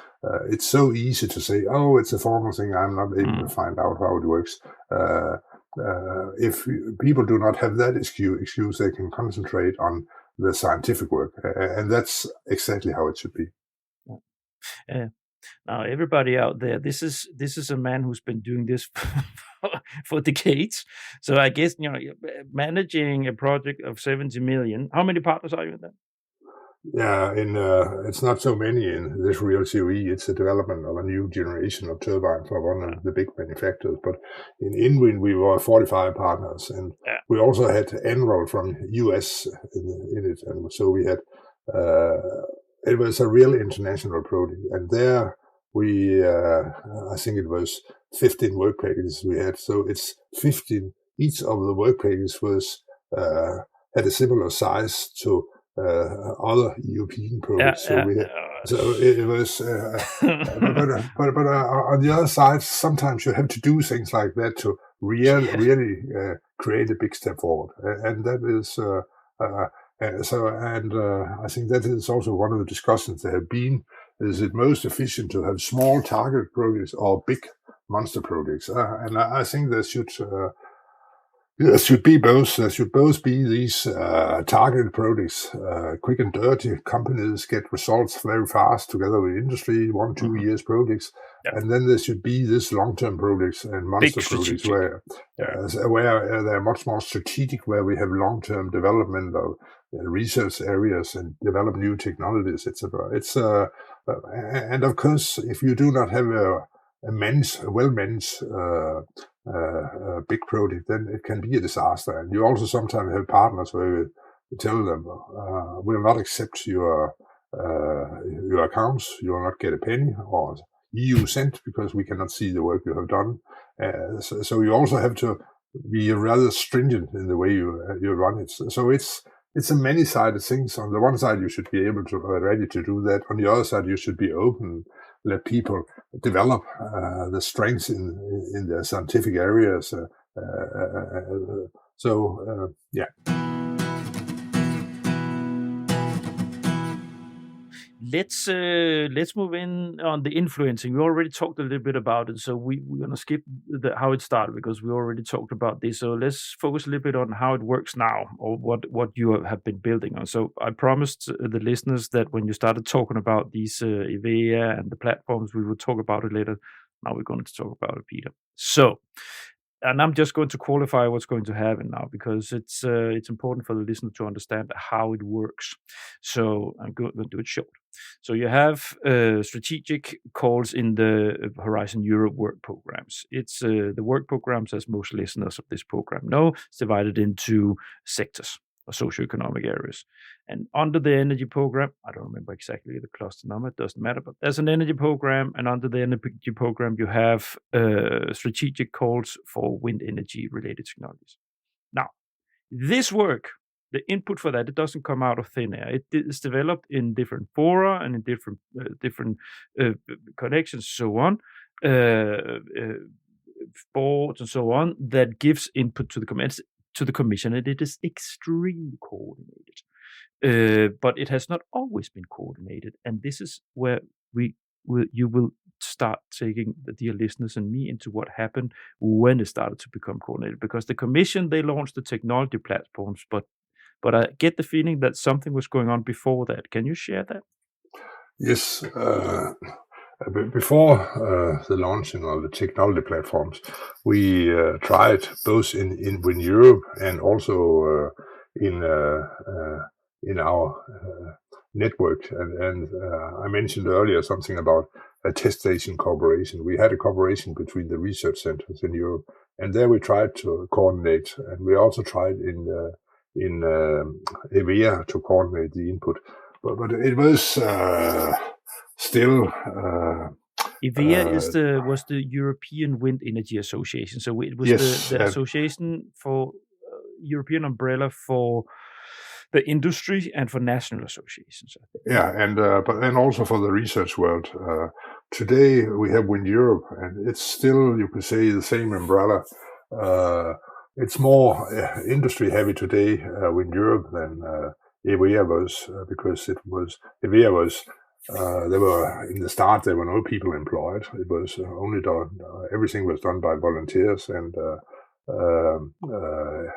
it's so easy to say, oh, it's a formal thing, I'm not able to find out how it works. If people do not have that excuse, they can concentrate on the scientific work, and that's exactly how it should be. Now, everybody out there, this is a man who's been doing this for decades. So I guess managing a project of 70 million. How many partners are you in that? Yeah, it's not so many in this Real COE. It's the development of a new generation of turbine for one of the big manufacturers. But in Wind, we were 45 partners, and we also had Enroll from US in it, and so we had it was a real international project, and there we, I think it was 15 work packages we had. So it's 15. Each of the work packages was had a similar size to other European projects. So we had, so it was, but on the other side, sometimes you have to do things like that to really create a big step forward, and that is. I think that is also one of the discussions there have been. Is it most efficient to have small target projects or big monster projects? And I think there should be both. There should both be these targeted projects, quick and dirty. Companies get results very fast together with industry, 1-2 years projects. Yep. And then there should be this long-term projects and monster projects where they're much more strategic, where we have long-term development of research areas and develop new technologies, etc. It's and of course, if you do not have a well-managed big project, then it can be a disaster. And you also sometimes have partners where you tell them, "We'll not accept your accounts. You will not get a penny or EU cent because we cannot see the work you have done." So you also have to be rather stringent in the way you run it. So it's a many-sided thing. On the one side, you should be able to ready to do that. On the other side, you should be open, let people develop the strengths in their scientific areas. Yeah. Let's move in on the influencing. We already talked a little bit about it, so we're gonna skip how it started because we already talked about this. So let's focus a little bit on how it works now, or what you have been building on. So I promised the listeners that when you started talking about these EVEA and the platforms, we would talk about it later. Now we're going to talk about it, Peter. So. And I'm just going to qualify what's going to happen now because it's important for the listener to understand how it works. So I'm going to do it short. So you have strategic calls in the Horizon Europe work programs. It's the work programs, as most listeners of this program know, it's divided into sectors or socioeconomic areas. And under the energy program, I don't remember exactly the cluster number, it doesn't matter, but there's an energy program, and under the energy program, you have strategic calls for wind energy related technologies. Now, this work, the input for that, it doesn't come out of thin air. It is developed in different fora and in different connections, so on, boards and so on, that gives input to the commission, and it is extremely coordinated. But it has not always been coordinated, and this is where you will start taking the dear listeners and me into what happened when it started to become coordinated. Because the commission, they launched the technology platforms, but I get the feeling that something was going on before that. Can you share that? Yes. Before the launching of the technology platforms, we tried both in Wind Europe and also in our network. And I mentioned earlier something about a test station cooperation. We had a cooperation between the research centers in Europe, and there we tried to coordinate. And we also tried in EVEA to coordinate the input, but it was still. EVEA was the European Wind Energy Association. So it was the association for European umbrella for the industry and for national associations. Yeah, and also for the research world. Today we have Wind Europe, and it's still, you could say, the same umbrella. It's more industry heavy today, Wind Europe, than EVEA was, because EVEA was. There were in the start. There were no people employed. It was only done. Everything was done by volunteers and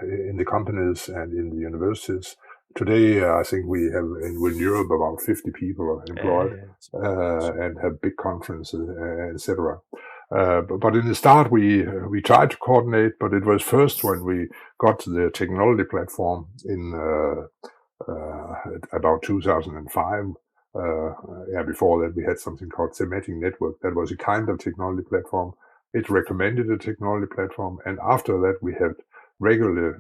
in the companies and in the universities. Today, I think we have in Europe about 50 people employed and have big conferences, etc. But in the start, we tried to coordinate, but it was first when we got to the technology platform in about 2005. Before that, we had something called thematic network. That was a kind of technology platform. It recommended a technology platform, and after that, we had regular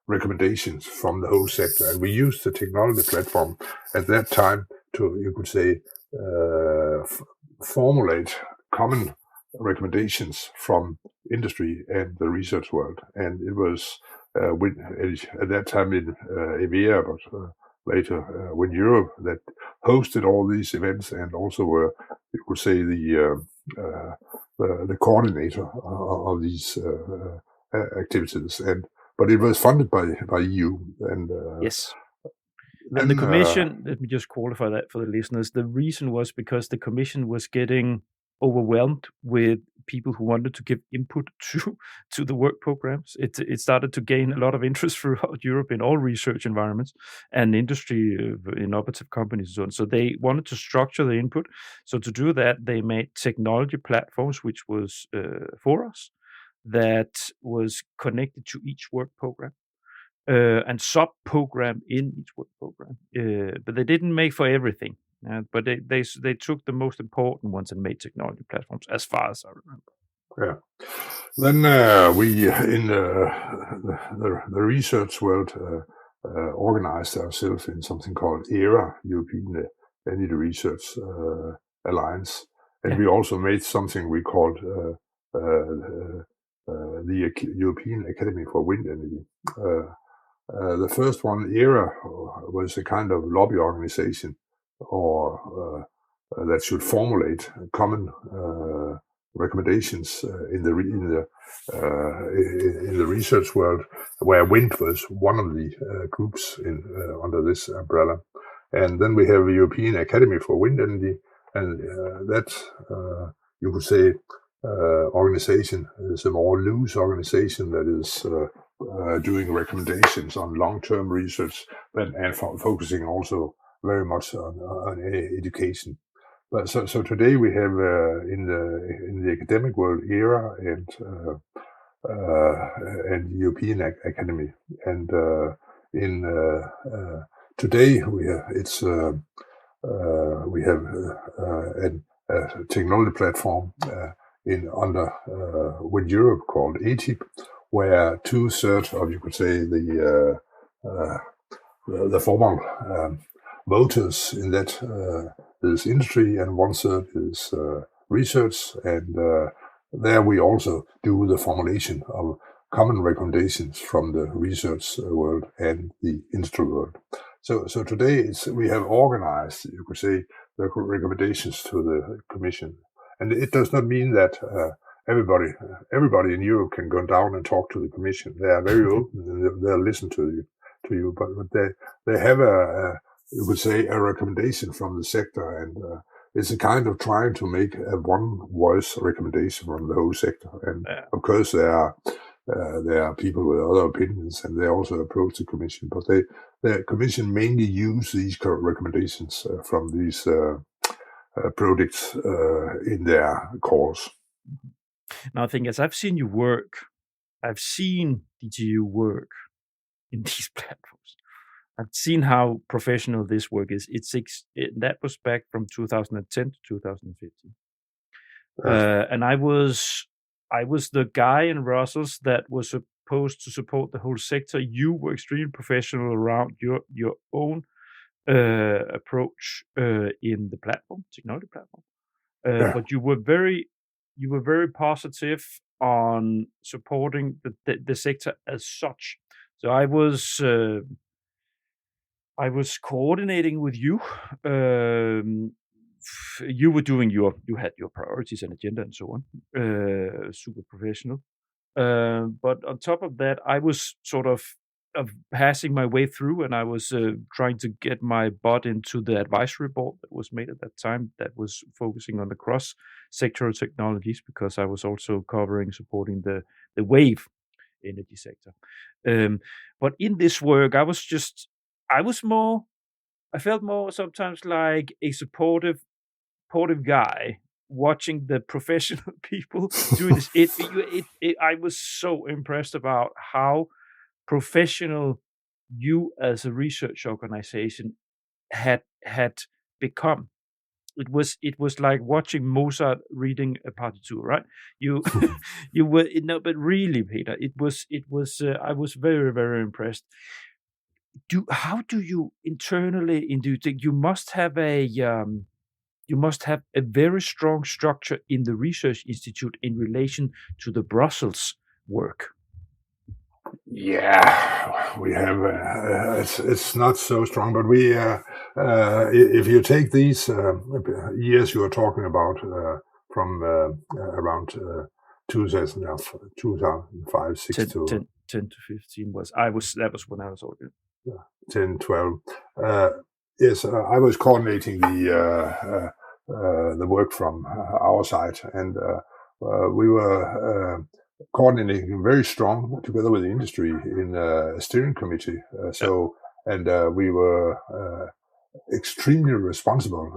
recommendations from the whole sector. And we used the technology platform at that time you could say, formulate common recommendations from industry and the research world. And it was at that time in EMEA, but later Wind Europe, that hosted all these events and also were, you could say, the coordinator of these activities. But it was funded by EU. And yes. And the Commission, let me just qualify that for the listeners. The reason was because the Commission was getting overwhelmed with people who wanted to give input to the work programs. It started to gain a lot of interest throughout Europe in all research environments and industry, innovative companies and so on. So they wanted to structure the input. So to do that, they made technology platforms, which was for us, that was connected to each work program. And sub-program in each work program, but they didn't make for everything. But they took the most important ones and made technology platforms, as far as I remember. Yeah. Then we in the research world organized ourselves in something called ERA, European Energy Research Alliance, and we also made something we called the European Academy for Wind Energy. The first one, ERA, was a kind of lobby organization, or that should formulate common recommendations in the research world, where wind was one of the groups under this umbrella. And then we have a European Academy for Wind Energy, and that you could say organization is a more loose organization that is doing recommendations on long-term research, and focusing also very much on education. But so today we have in the academic world ERA and European Academy, and today we have a technology platform under Wind Europe called ETIP, where 2/3 of, you could say, the formal voters in that is industry, and 1/3 is research, and there we also do the formulation of common recommendations from the research world and the industry world. So today we have organized, you could say, the recommendations to the Commission, and it does not mean that everybody in Europe can go down and talk to the Commission. They are very open and they'll listen to you, but they have you could say, a recommendation from the sector, and it's a kind of trying to make a one-voice recommendation from the whole sector. And of course, there are people with other opinions, and they also approach the Commission. But the Commission mainly use these recommendations from these projects in their calls. Now, I think as I've seen you work, I've seen DTU work in these platforms. I've seen how professional this work is. That was back from 2010 to 2015, and I was the guy in Brussels that was supposed to support the whole sector. You were extremely professional around your own approach in the technology platform, but you were very positive on supporting the sector as such. So I was coordinating with you. You were doing you had your priorities and agenda and so on. Super professional. But on top of that, I was sort of passing my way through, and I was trying to get my butt into the advisory board that was made at that time, that was focusing on the cross-sectoral technologies, because I was also supporting the wave energy sector. But in this work, I felt more sometimes like a supportive guy watching the professional people doing this. I was so impressed about how professional you as a research organization had become. It was like watching Mozart reading a partiture, right? You were but really, Peter, it was I was very, very impressed. how do you internally you must have a very strong structure in the research institute in relation to the Brussels work. Yeah, we have. It's not so strong, but we. If you take these years you are talking about from around 2005, 6 10, to 10 to 15 that was when I was older. 10, 12. Yes, I was coordinating the work from our side, and we were coordinating very strong together with the industry in a steering committee. We were extremely responsible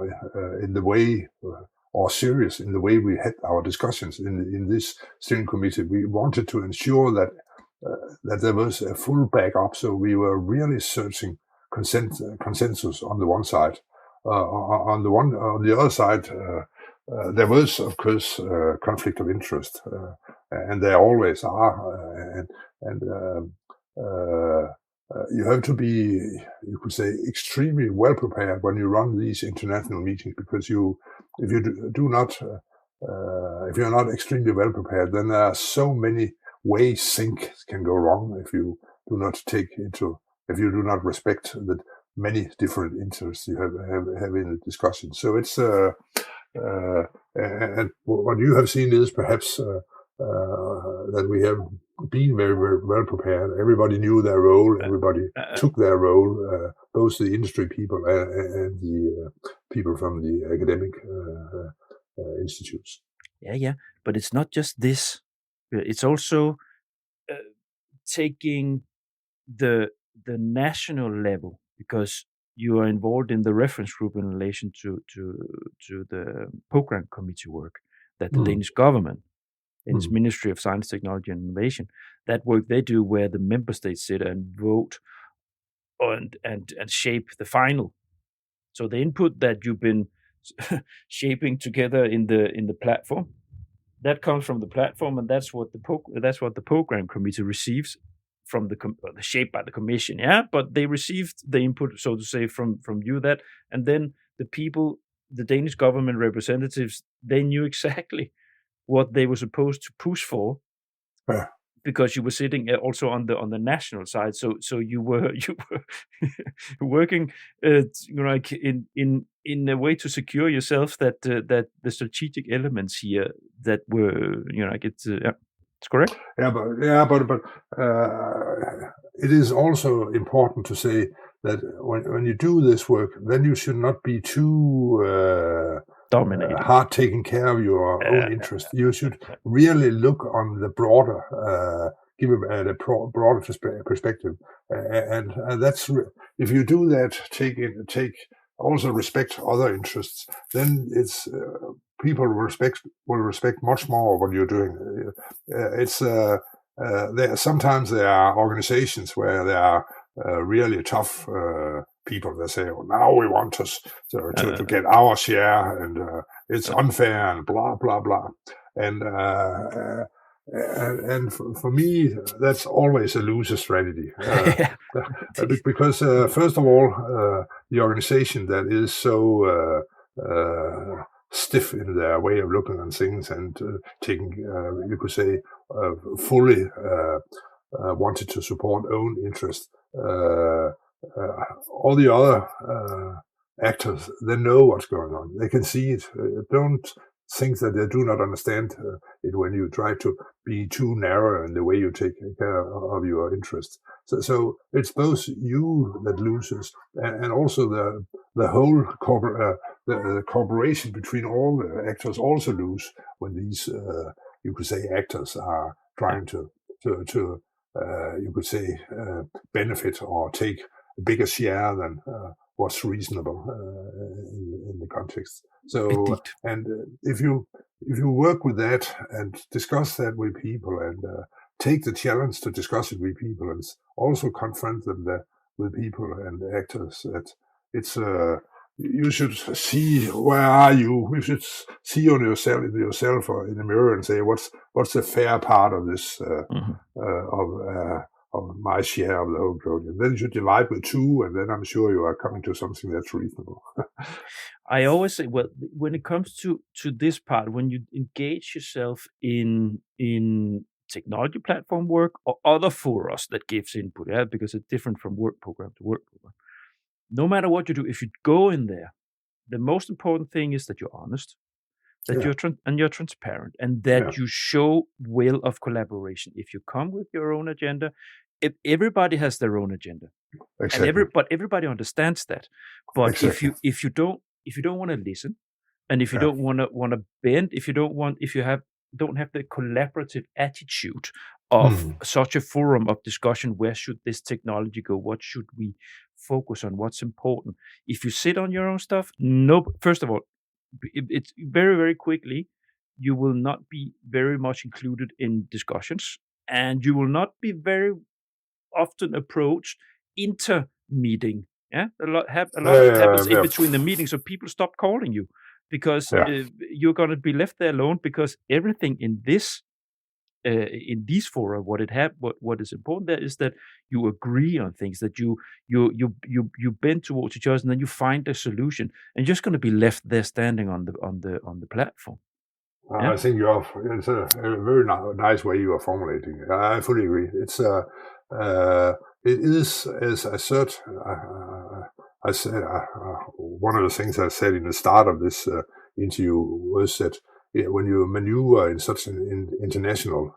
in the way, or serious in the way we had our discussions in this steering committee. We wanted to ensure that there was a full backup, so we were really searching consensus on the one side. On the other side, there was, of course, conflict of interest, and there always are, and you have to be, you could say, extremely well prepared when you run these international meetings, because if you're not extremely well prepared, then there are so many ways things can go wrong if you do not respect the many different interests you have in the discussion. So it's and what you have seen is perhaps that we have been very, very well prepared. Everybody knew their role. Everybody took their role, both the industry people and the people from the academic institutes. Yeah. But it's not just this. It's also taking the national level, because you are involved in the reference group in relation to the program committee work that the Danish government, Danish Ministry of Science, Technology and Innovation, that work they do, where the member states sit and vote and shape the final. So the input that you've been shaping together in the platform, that comes from the platform, and that's what the program committee receives from shaped by the commission. Yeah, but they received the input, so to say, from you, that, and then the people, the Danish government representatives, they knew exactly what they were supposed to push for, because you were sitting also on the national side. So you were working, like in a way to secure yourself that the strategic elements here that were, it's correct. But it is also important to say that when you do this work, then you should not be too hard taking care of your own interest. You should really look on the broader, give it a broader perspective, and that's if you do that, take also respect other interests. Then it's people will respect much more what you're doing. Sometimes there are organizations where there are really tough people that say, "Oh, now we want us to get our share, and it's unfair," and blah blah blah. And for me, that's always a loser strategy, because first of all, the organization that is so stiff in their way of looking on things and taking, you could say, fully wanted to support own interest. All the other actors, they know what's going on. They can see it. Don't think that they do not understand it when you try to be too narrow in the way you take care of your interests. So it's both you that loses, and also the whole the cooperation between all the actors also lose when these you could say actors are trying to you could say benefit or take a bigger share than what's reasonable in the context. So, and if you work with that and discuss that with people, and take the challenge to discuss it with people, and also confront them with people and actors, that it's you should see where are you. You should see on yourself or in the mirror and say what's the fair part of this my share of the whole project. Then you should divide with 2, and then I'm sure you are coming to something that's reasonable. I always say, well, when it comes to this part, when you engage yourself in technology platform work or other forums that gives input, because it's different from work program to work program. No matter what you do, if you go in there, the most important thing is that you're honest, that you're transparent, and that you show will of collaboration. If you come with your own agenda, everybody has their own agenda, Exactly. but everybody understands that. But Exactly. if you don't want to listen, and if you don't want to bend, if you don't have the collaborative attitude of such a forum of discussion, where should this technology go? What should we focus on? What's important? If you sit on your own stuff, first of all, it's very, very quickly, you will not be very much included in discussions, and you will not be very often approached inter-meeting. A lot happens in between the meetings, so people stop calling you because you're going to be left there alone, because everything in these fora, what is important there is that you agree on things, that you bend towards each other, and then you find a solution, and you're just going to be left there standing on the platform. I think it's a very nice way you are formulating it. I fully agree. It is, as I said, one of the things I said in the start of this interview was that when you maneuver in such an international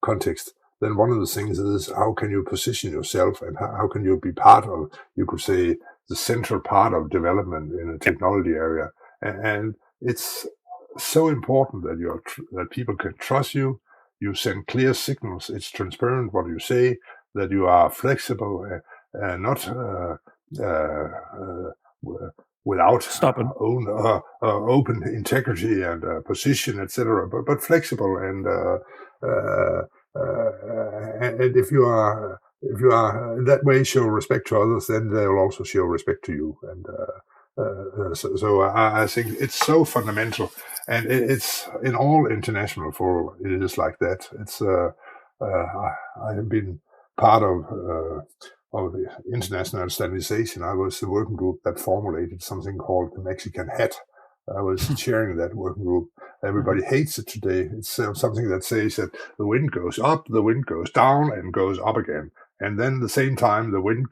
context, then one of the things is how can you position yourself, and how can you be part of, you could say, the central part of development in a technology area. And it's so important that that people can trust you. You send clear signals. It's transparent what you say. That you are flexible, not without open integrity and position, etc. But flexible, and if you are in that way show respect to others, then they will also show respect to you. And so I think it's so fundamental, and it's in all international forums. It is like that. It's I have been part of the international standardization. I was the working group that formulated something called the Mexican hat. I was chairing that working group. Everybody hates it today. It's something that says that the wind goes up, the wind goes down, and goes up again. And then at the same time, the wind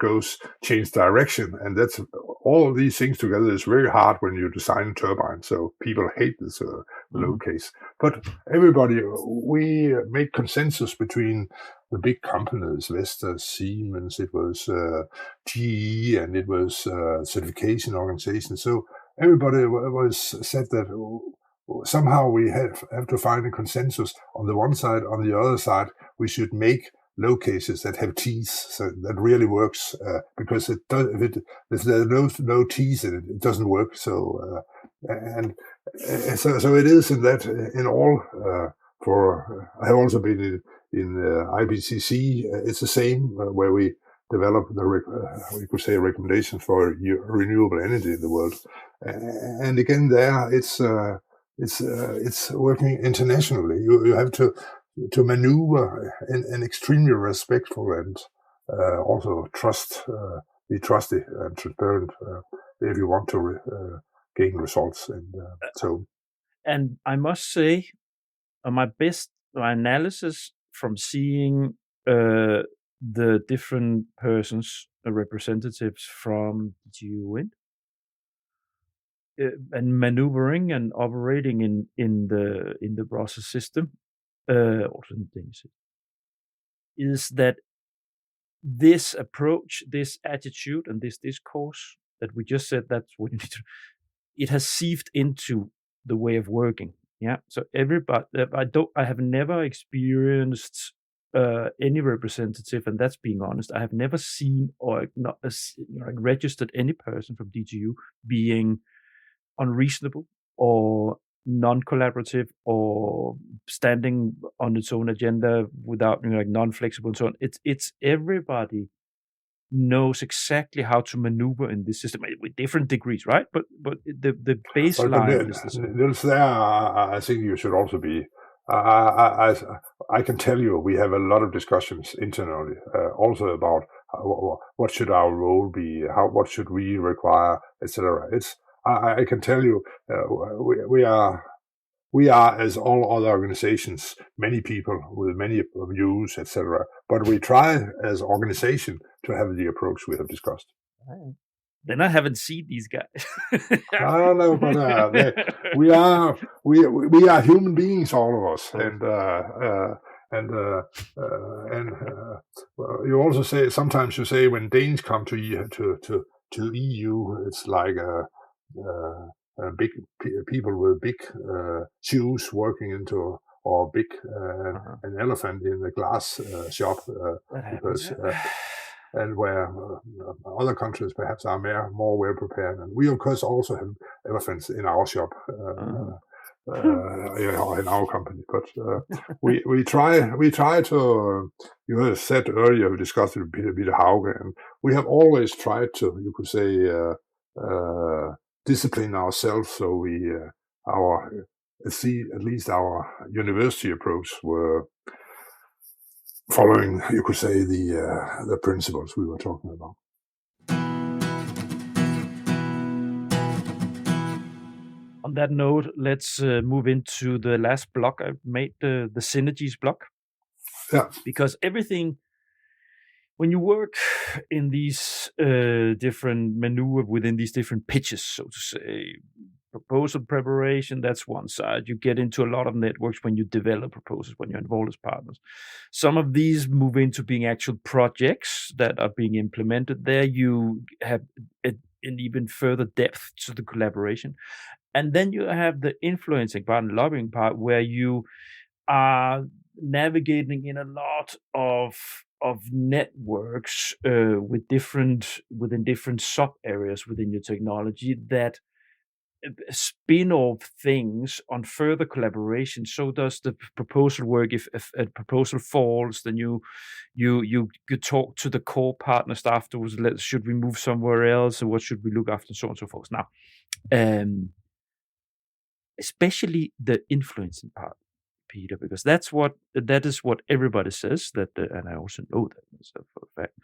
change direction. And that's all these things together is very hard when you design a turbine. So people hate this low case. But everybody, we make consensus between the big companies, Vestas, Siemens, it was GE, and it was certification organizations. So everybody said that somehow we have to find a consensus on the one side. On the other side, we should make low cases that have teeth, so that really works, because if there are no teeth in it, it doesn't work. So so it is in that in all. I have also been in IPCC. It's the same where we develop we could say recommendations for renewable energy in the world, and again there it's working internationally. You have to maneuver in extremely respectful and also be trusty and transparent if you want to gain results. And and I must say, my analysis from seeing the different persons, representatives from DTU Wind, and maneuvering and operating in the process system, also in the Danish, is that this approach, this attitude, and this discourse that we just said, that's what you need to, it has sieved into the way of working. So everybody, I have never experienced any representative, and that's being honest, I have never seen or not registered any person from DTU being unreasonable or non-collaborative or standing on its own agenda without non-flexible and so on. It's everybody knows exactly how to maneuver in this system with different degrees, right? But the baseline is the same. Niels, there I think you should also be. I I can tell you, we have a lot of discussions internally, also about what should our role be, what should we require, etc. I can tell you, we are, as all other organizations, many people with many views, etc. But we try as organization to have the approach we have discussed. Then I haven't seen these guys. I don't know, but we are human beings, all of us, and you also say, sometimes you say, when Danes come to EU, it's like big people with big shoes working into, or big an elephant in a glass shop, because and where other countries perhaps are more well prepared, and we of course also have elephants in our shop. In our company, but we try to. You have said earlier, we discussed it with Peter Hauge, and we have always tried to, you could say, discipline ourselves, so we at least our university approach were following, you could say, the principles we were talking about. On that note, let's move into the last block I made, the Synergies block. Yeah. Because everything, when you work in these different maneuver within these different pitches, so to say, proposal preparation, that's one side. You get into a lot of networks when you develop proposals, when you're involved as partners. Some of these move into being actual projects that are being implemented. There you have an even further depth to the collaboration. And then you have the influencing part and lobbying part, where you are navigating in a lot of networks within different sub areas within your technology that spin off things on further collaboration. So does the proposal work. If a proposal falls, then you talk to the core partners afterwards. Should we move somewhere else, or what should we look after, so on and so forth. Now, especially the influencing part, Peter, because that is what everybody says, that and I also know that myself for a fact.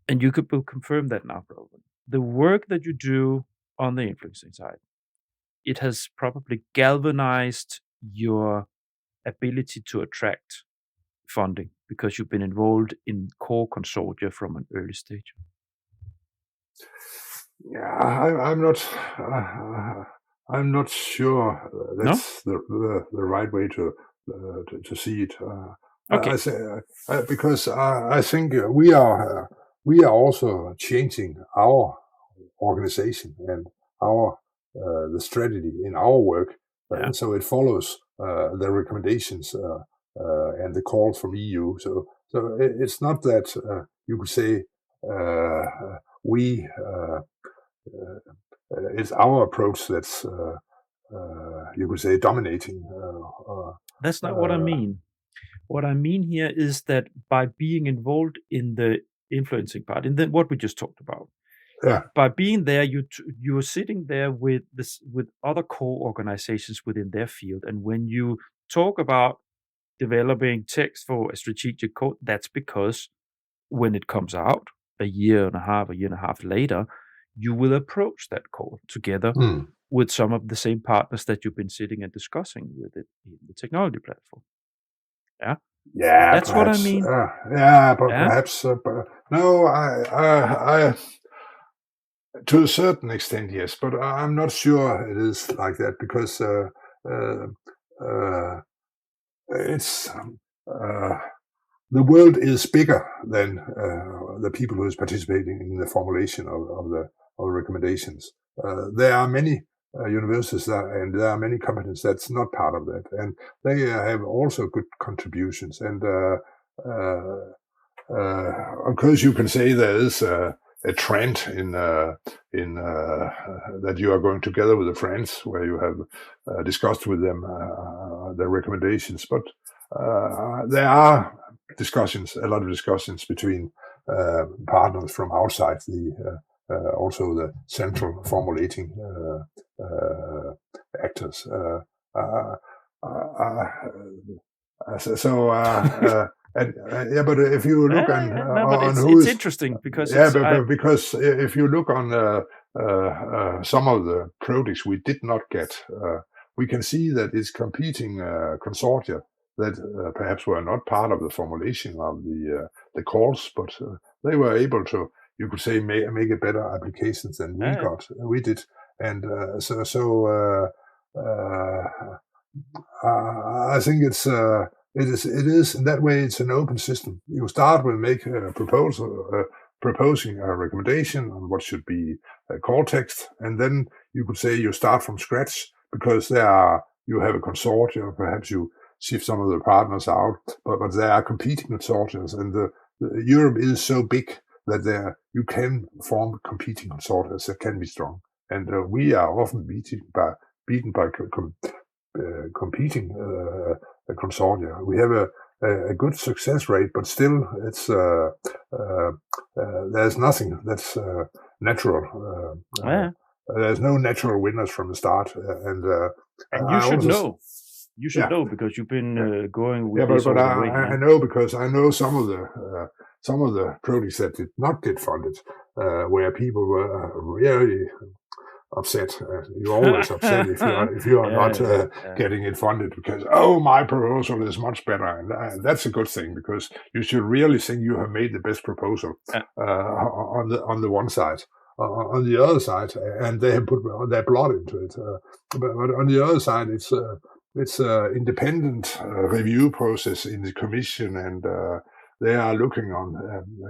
And you will confirm that now, probably. The work that you do on the influencing side, it has probably galvanized your ability to attract funding, because you've been involved in core consortia from an early stage. Yeah, I'm not sure that's the right way to see it. Okay. I say, because I think we are also changing our organization and our the strategy in our work, so it follows the recommendations and the calls from EU. So it's not that you could say it's our approach that's you could say dominating. That's not what I mean. What I mean here is that by being involved in the influencing part, and then what we just talked about, by being there, you're sitting there with other core organizations within their field, and when you talk about developing text for a strategic code, that's because when it comes out a year and a half later, you will approach that code together with some of the same partners that you've been sitting and discussing with it in the technology platform. Yeah, that's perhaps, what I mean. Perhaps, no, I to a certain extent, yes, but I'm not sure it is like that, because it's the world is bigger than the people who is participating in the formulation of the recommendations. There are many universities and there are many companies that's not part of that, and they have also good contributions. And of course, you can say there is a trend in that you are going together with the friends, where you have discussed with them the recommendations, but there are a lot of discussions between partners from outside also the central formulating actors. But if you look on who it's is interesting because because if you look on some of the projects we did not get, we can see that it's competing consortia that perhaps were not part of the formulation of the calls, but they were able to, you could say, make a better applications than we did, and I think it is in that way. It's an open system. You start with make a proposal, proposing a recommendation on what should be a call text, and then you could say you start from scratch because you have a consortium. Perhaps you shift some of the partners out, but there are competing consortia, and the Europe is so big that you can form competing consortia that can be strong, and we are often beaten by competing consortia. We have a good success rate, but still, it's there's nothing that's natural. There's no natural winners from the start, and you should know. You should know because you've been going with this but all the way. I know because I know some of the projects that did not get funded, where people were really upset. You're always upset if you are not getting it funded because my proposal is much better, and that's a good thing because you should really think you have made the best proposal on the one side. On the other side, and they have put their blood into it. But on the other side, it's a independent review process in the commission, and they are looking on,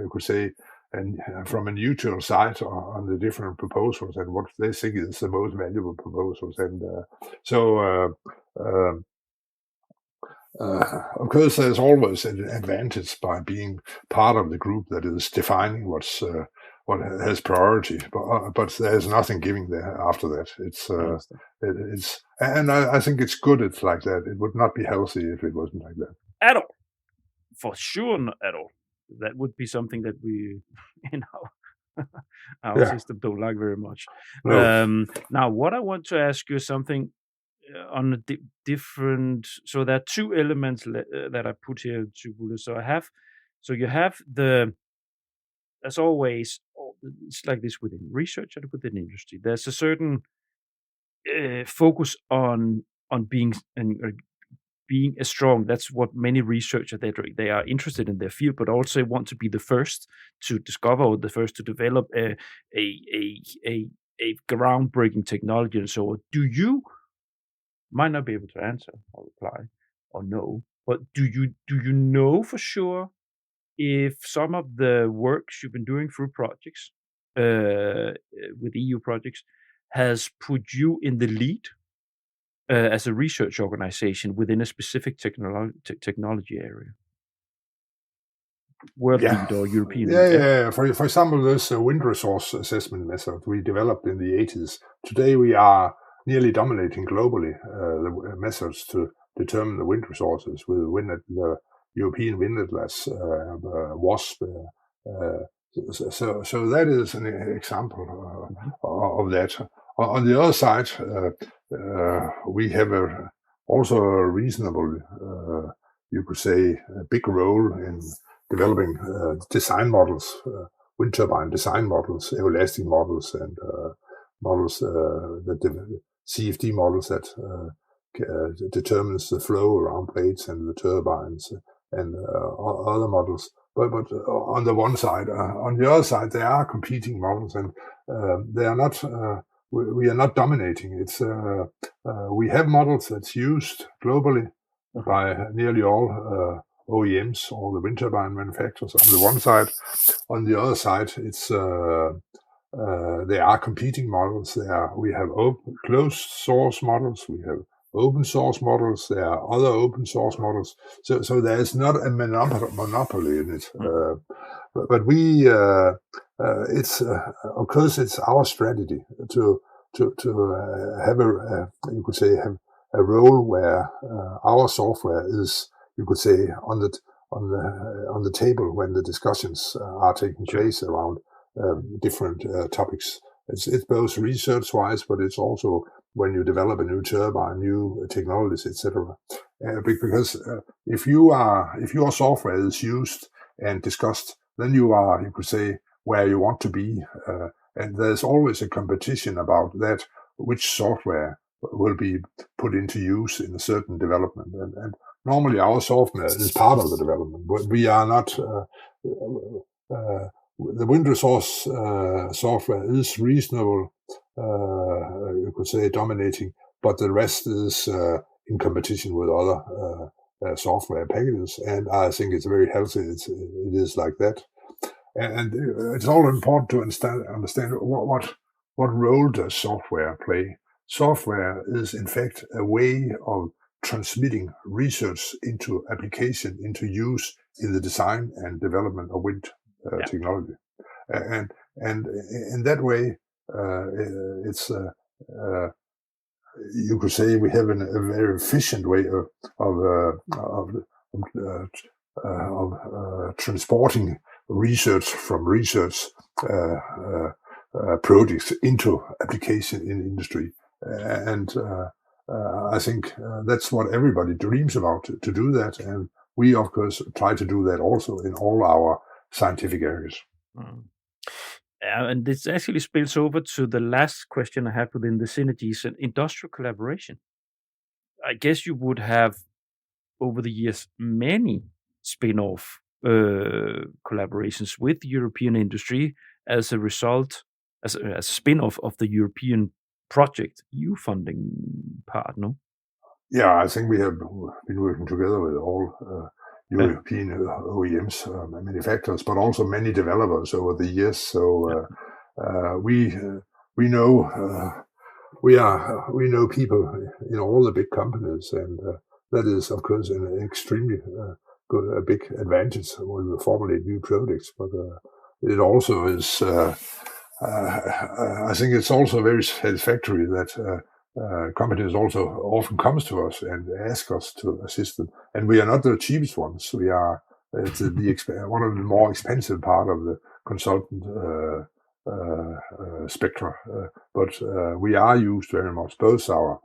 you could say, and from a neutral side on the different proposals and what they think is the most valuable proposals. And of course, there's always an advantage by being part of the group that is defining what has priority, but there's nothing giving there after that. And I think it's good. It's like that. It would not be healthy if it wasn't like that. At all, for sure, not at all. That would be something that we, in our system, don't like very much. No. Now, what I want to ask you is something on a different. So there are two elements that I put here to bullet. So you have the, as always, it's like this within research and within industry. There's a certain focus on being strong. That's what many researchers they are interested in their field, but also want to be the first to discover or the first to develop a groundbreaking technology and so on. Do you might not be able to answer or reply or no, but do you know for sure if some of the works you've been doing through projects with EU projects has put you in the lead as a research organization within a specific technology area? World lead or European lead? Yeah. For example, this wind resource assessment method we developed in the 80s. Today we are nearly dominating globally the methods to determine the wind resources with the European Wind Atlas, WASP. So that is an example of that. On the other side, we have also a reasonable, you could say, a big role in developing design models, wind turbine design models, everlasting models, and models that CFD models that determines the flow around blades and the turbines and other models. But on the one side, on the other side, there are competing models, and they are not. We are not dominating. It's we have models that's used globally by nearly all OEMs, all the wind turbine manufacturers. On the one side, on the other side, it's there are competing models. We have closed source models. We have open source models. There are other open source models. So there is not a monopoly in it. But we, it's of course it's our strategy to have you could say have a role where our software is, you could say, on the table when the discussions are taking place around different topics. It's both research-wise, but it's also when you develop a new turbine, new technologies, etc. because if your software is used and discussed, then you could say, where you want to be, and there's always a competition about that, which software will be put into use in a certain development, and normally our software is part of the development, but we are not. The wind resource software is reasonable, you could say dominating, but the rest is in competition with other software packages, and I think it's very healthy. It is like that, and it's all important to understand what role does software play. Software is in fact a way of transmitting research into application, into use in the design and development of wind technology, and in that way, it's you could say we have a very efficient way of transporting research from research projects into application in industry, and I think that's what everybody dreams about, to do that, and we of course try to do that also in all our scientific areas. And this actually spills over to the last question I have within the Synergies and industrial collaboration. I guess you would have, over the years, many spin-off collaborations with European industry as a result, as a spin-off of the European project EU funding part, no? Yeah, I think we have been working together with all European OEMs, manufacturers, but also many developers over the years. So we know we know people in all the big companies, and that is of course an extremely a big advantage when we formulate new projects. But it also is. I think it's also very satisfactory that companies also often comes to us and ask us to assist them, and we are not the cheapest ones. We are one of the more expensive part of the consultant spectra, but we are used very much, both our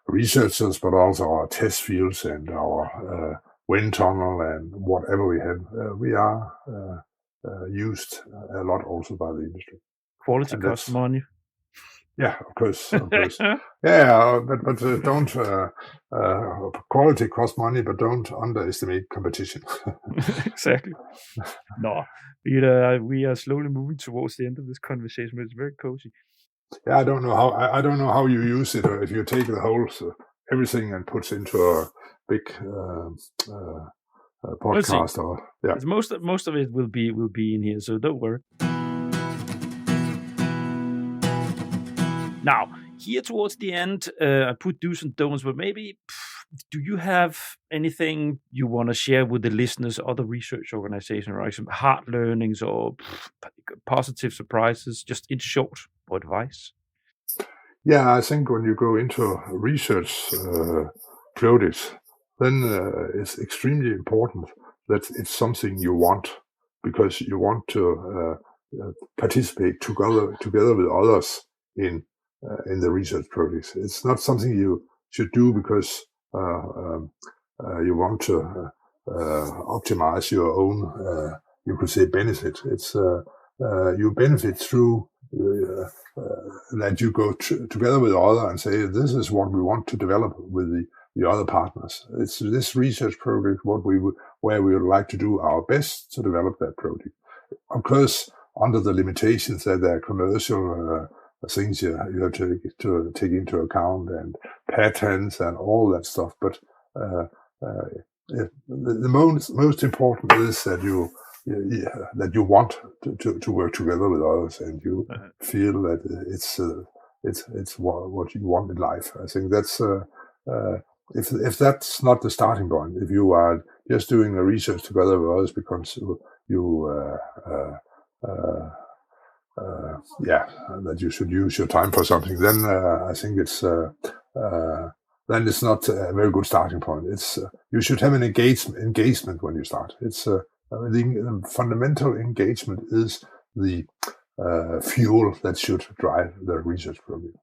researchers, but also our test fields and our wind tunnel and whatever we have. We are used a lot also by the industry. Quality costs money. Yeah, of course. Yeah, but don't quality costs money, but don't underestimate competition. Exactly. No, Peter, we are slowly moving towards the end of this conversation, but it's very cozy. Yeah, I don't know how you use it, or if you take the whole everything and puts into a big podcast, or yeah. Most of it will be in here, so don't worry. Now, here towards the end, I put do's and don'ts, but maybe, do you have anything you want to share with the listeners, other research organizations, right? Some hard learnings or positive surprises, just in short, or advice? Yeah, I think when you go into research projects, then it's extremely important that it's something you want, because you want to participate together with others in the research projects. It's not something you should do because you want to optimize your own, you could say, benefit. It's you benefit through that you go together with others and say, this is what we want to develop with the other partners. It's this research project where we would like to do our best to develop that project. Of course, under the limitations that there are commercial things you have to take into account, and patents and all that stuff. But the most important is that you want to work together with others, and you feel that it's what you want in life. I think that's if that's not the starting point, if you are just doing the research together with others because that you should use your time for something, then I think it's then it's not a very good starting point. It's you should have an engagement when you start. It's the fundamental engagement is the fuel that should drive the research program.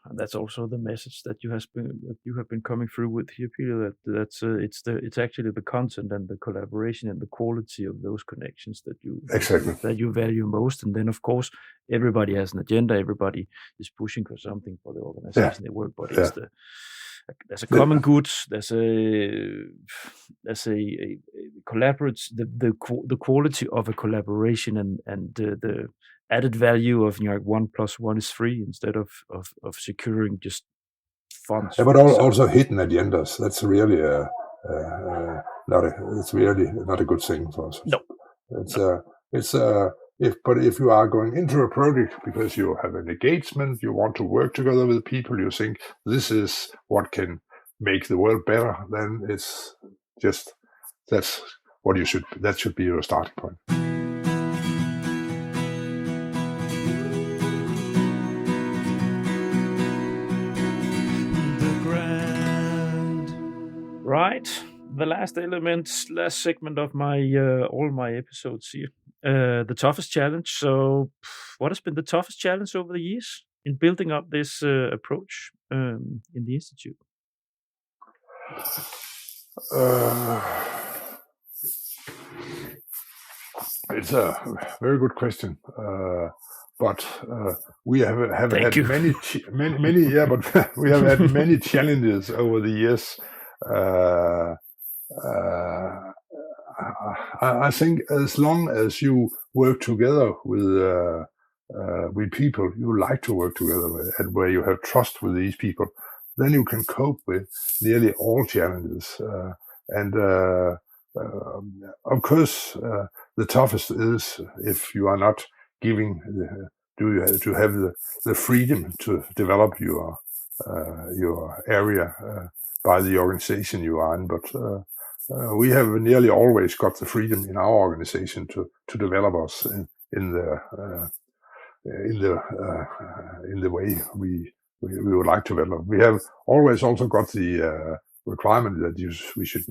And that's also the message that you have been coming through with here, Peter. It's actually the content and the collaboration and the quality of those connections that you value most. And then, of course, everybody has an agenda. Everybody is pushing for something for the organization they work, but there's a common good. There's a collaborate. The quality of a collaboration and the added value of 1 + 1 is 3 instead of securing just funds. Yeah, but also hidden agendas. That's really not a good thing for us. No, if you are going into a project because you have an engagement, you want to work together with people, you think this is what can make the world better, then it's just that should be your starting point. Right, the last segment of my all my episodes here, the toughest challenge. So, what has been the toughest challenge over the years in building up this approach in the institute? It's a very good question. But we have had many, but we have had many challenges over the years. I think as long as you work together with people you like to work together with, and where you have trust with these people, then you can cope with nearly all challenges. Of course, the toughest is if you are not giving. To have the freedom to develop your area by the organization you are in, but we have nearly always got the freedom in our organization to develop us in the way we would like to develop. We have always also got the requirement that we should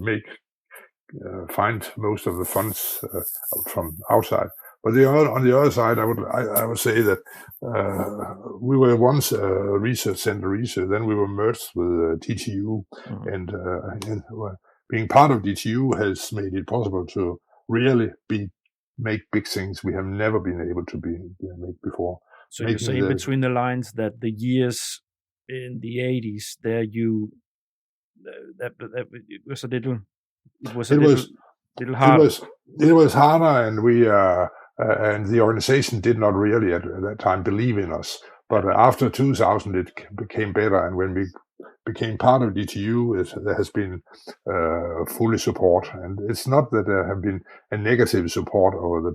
find most of the funds from outside. But on the other side, I would say that we were once a research center, then we were merged with DTU, and being part of DTU has made it possible to really make big things we have never been able to make before. So you're saying between the lines that the years in the 80s, there that it was a little. It was little harder. It was harder, and we. And the organization did not really at that time believe in us. But after 2000, it became better. And when we became part of DTU, there has been fully support. And it's not that there have been a negative support over the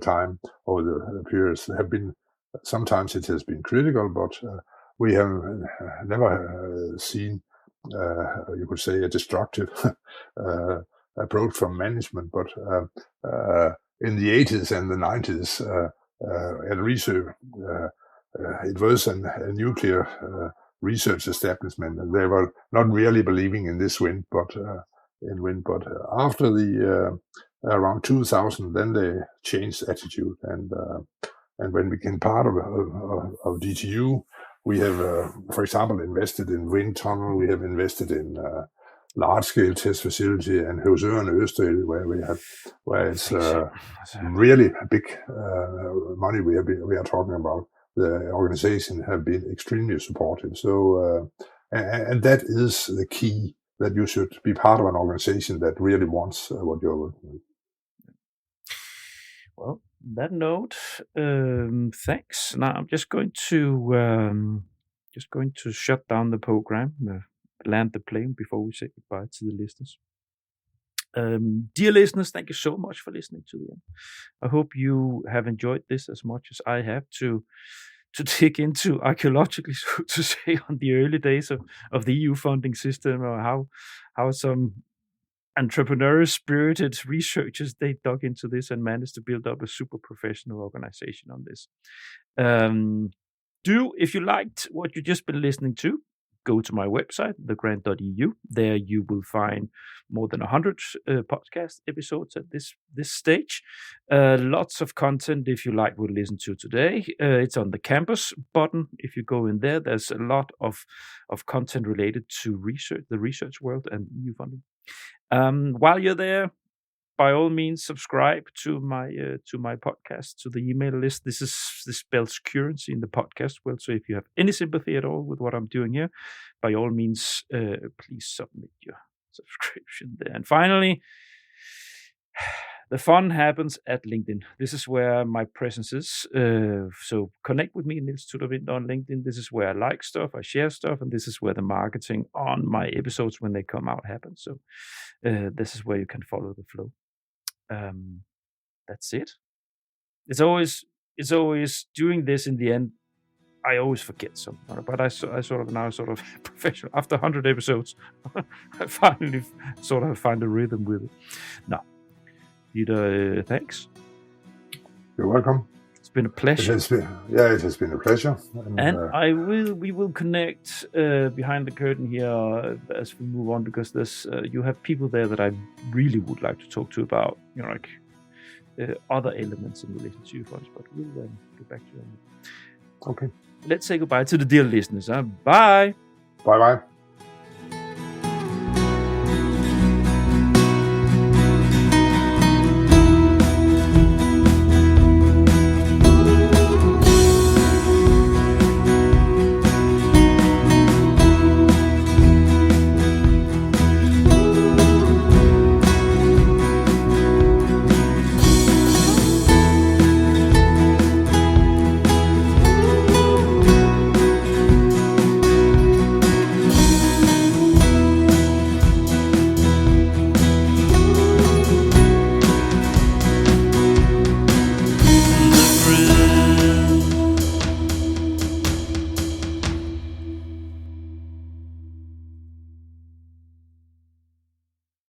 periods. There have been, sometimes it has been critical, but we have never seen, you could say, a destructive approach from management. But in the 80s and the 90s, at research, it was a nuclear research establishment, and they were not really believing in this wind, but after the around 2000, then they changed attitude, and when we became part of DTU, we have, for example, invested in wind tunnel. We have invested in large-scale test facility and Høvsø and Østerild, where it's really big money we are talking about. The organization have been extremely supportive. So, and that is the key, that you should be part of an organization that really wants what you're working with. Well, on that note, thanks. Now I'm just going to shut down the program. Land the plane before we say goodbye to the listeners. Dear listeners, thank you so much for listening to the end. I hope you have enjoyed this as much as I have to dig into archaeologically, so to say, on the early days of the EU funding system, or how some entrepreneurial spirited researchers, they dug into this and managed to build up a super professional organization on this. If you liked what you just been listening to, go to my website, thegrant.eu. There you will find more than 100 podcast episodes at this stage. Lots of content if you like what you listen to today. It's on the campus button. If you go in there, there's a lot of content related to the research world and EU funding. While you're there, by all means, subscribe to my podcast, to the email list. This spells currency in the podcast world. So if you have any sympathy at all with what I'm doing here, by all means, please submit your subscription there. And finally, the fun happens at LinkedIn. This is where my presence is. So connect with me, Niels Tudor Wind, on LinkedIn. This is where I like stuff, I share stuff, and this is where the marketing on my episodes when they come out happens. So this is where you can follow the flow. That's it. It's always doing this in the end. I always forget something, but I sort of professional. After 100 episodes, I finally sort of find a rhythm with it. No, Peter, thanks. You're welcome. It's been a pleasure. It has been a pleasure. And we will connect behind the curtain here as we move on, because there's you have people there that I really would like to talk to about, other elements in relation to funds, but we'll get back to them. Okay. Let's say goodbye to the dear listeners. Bye. Bye-bye.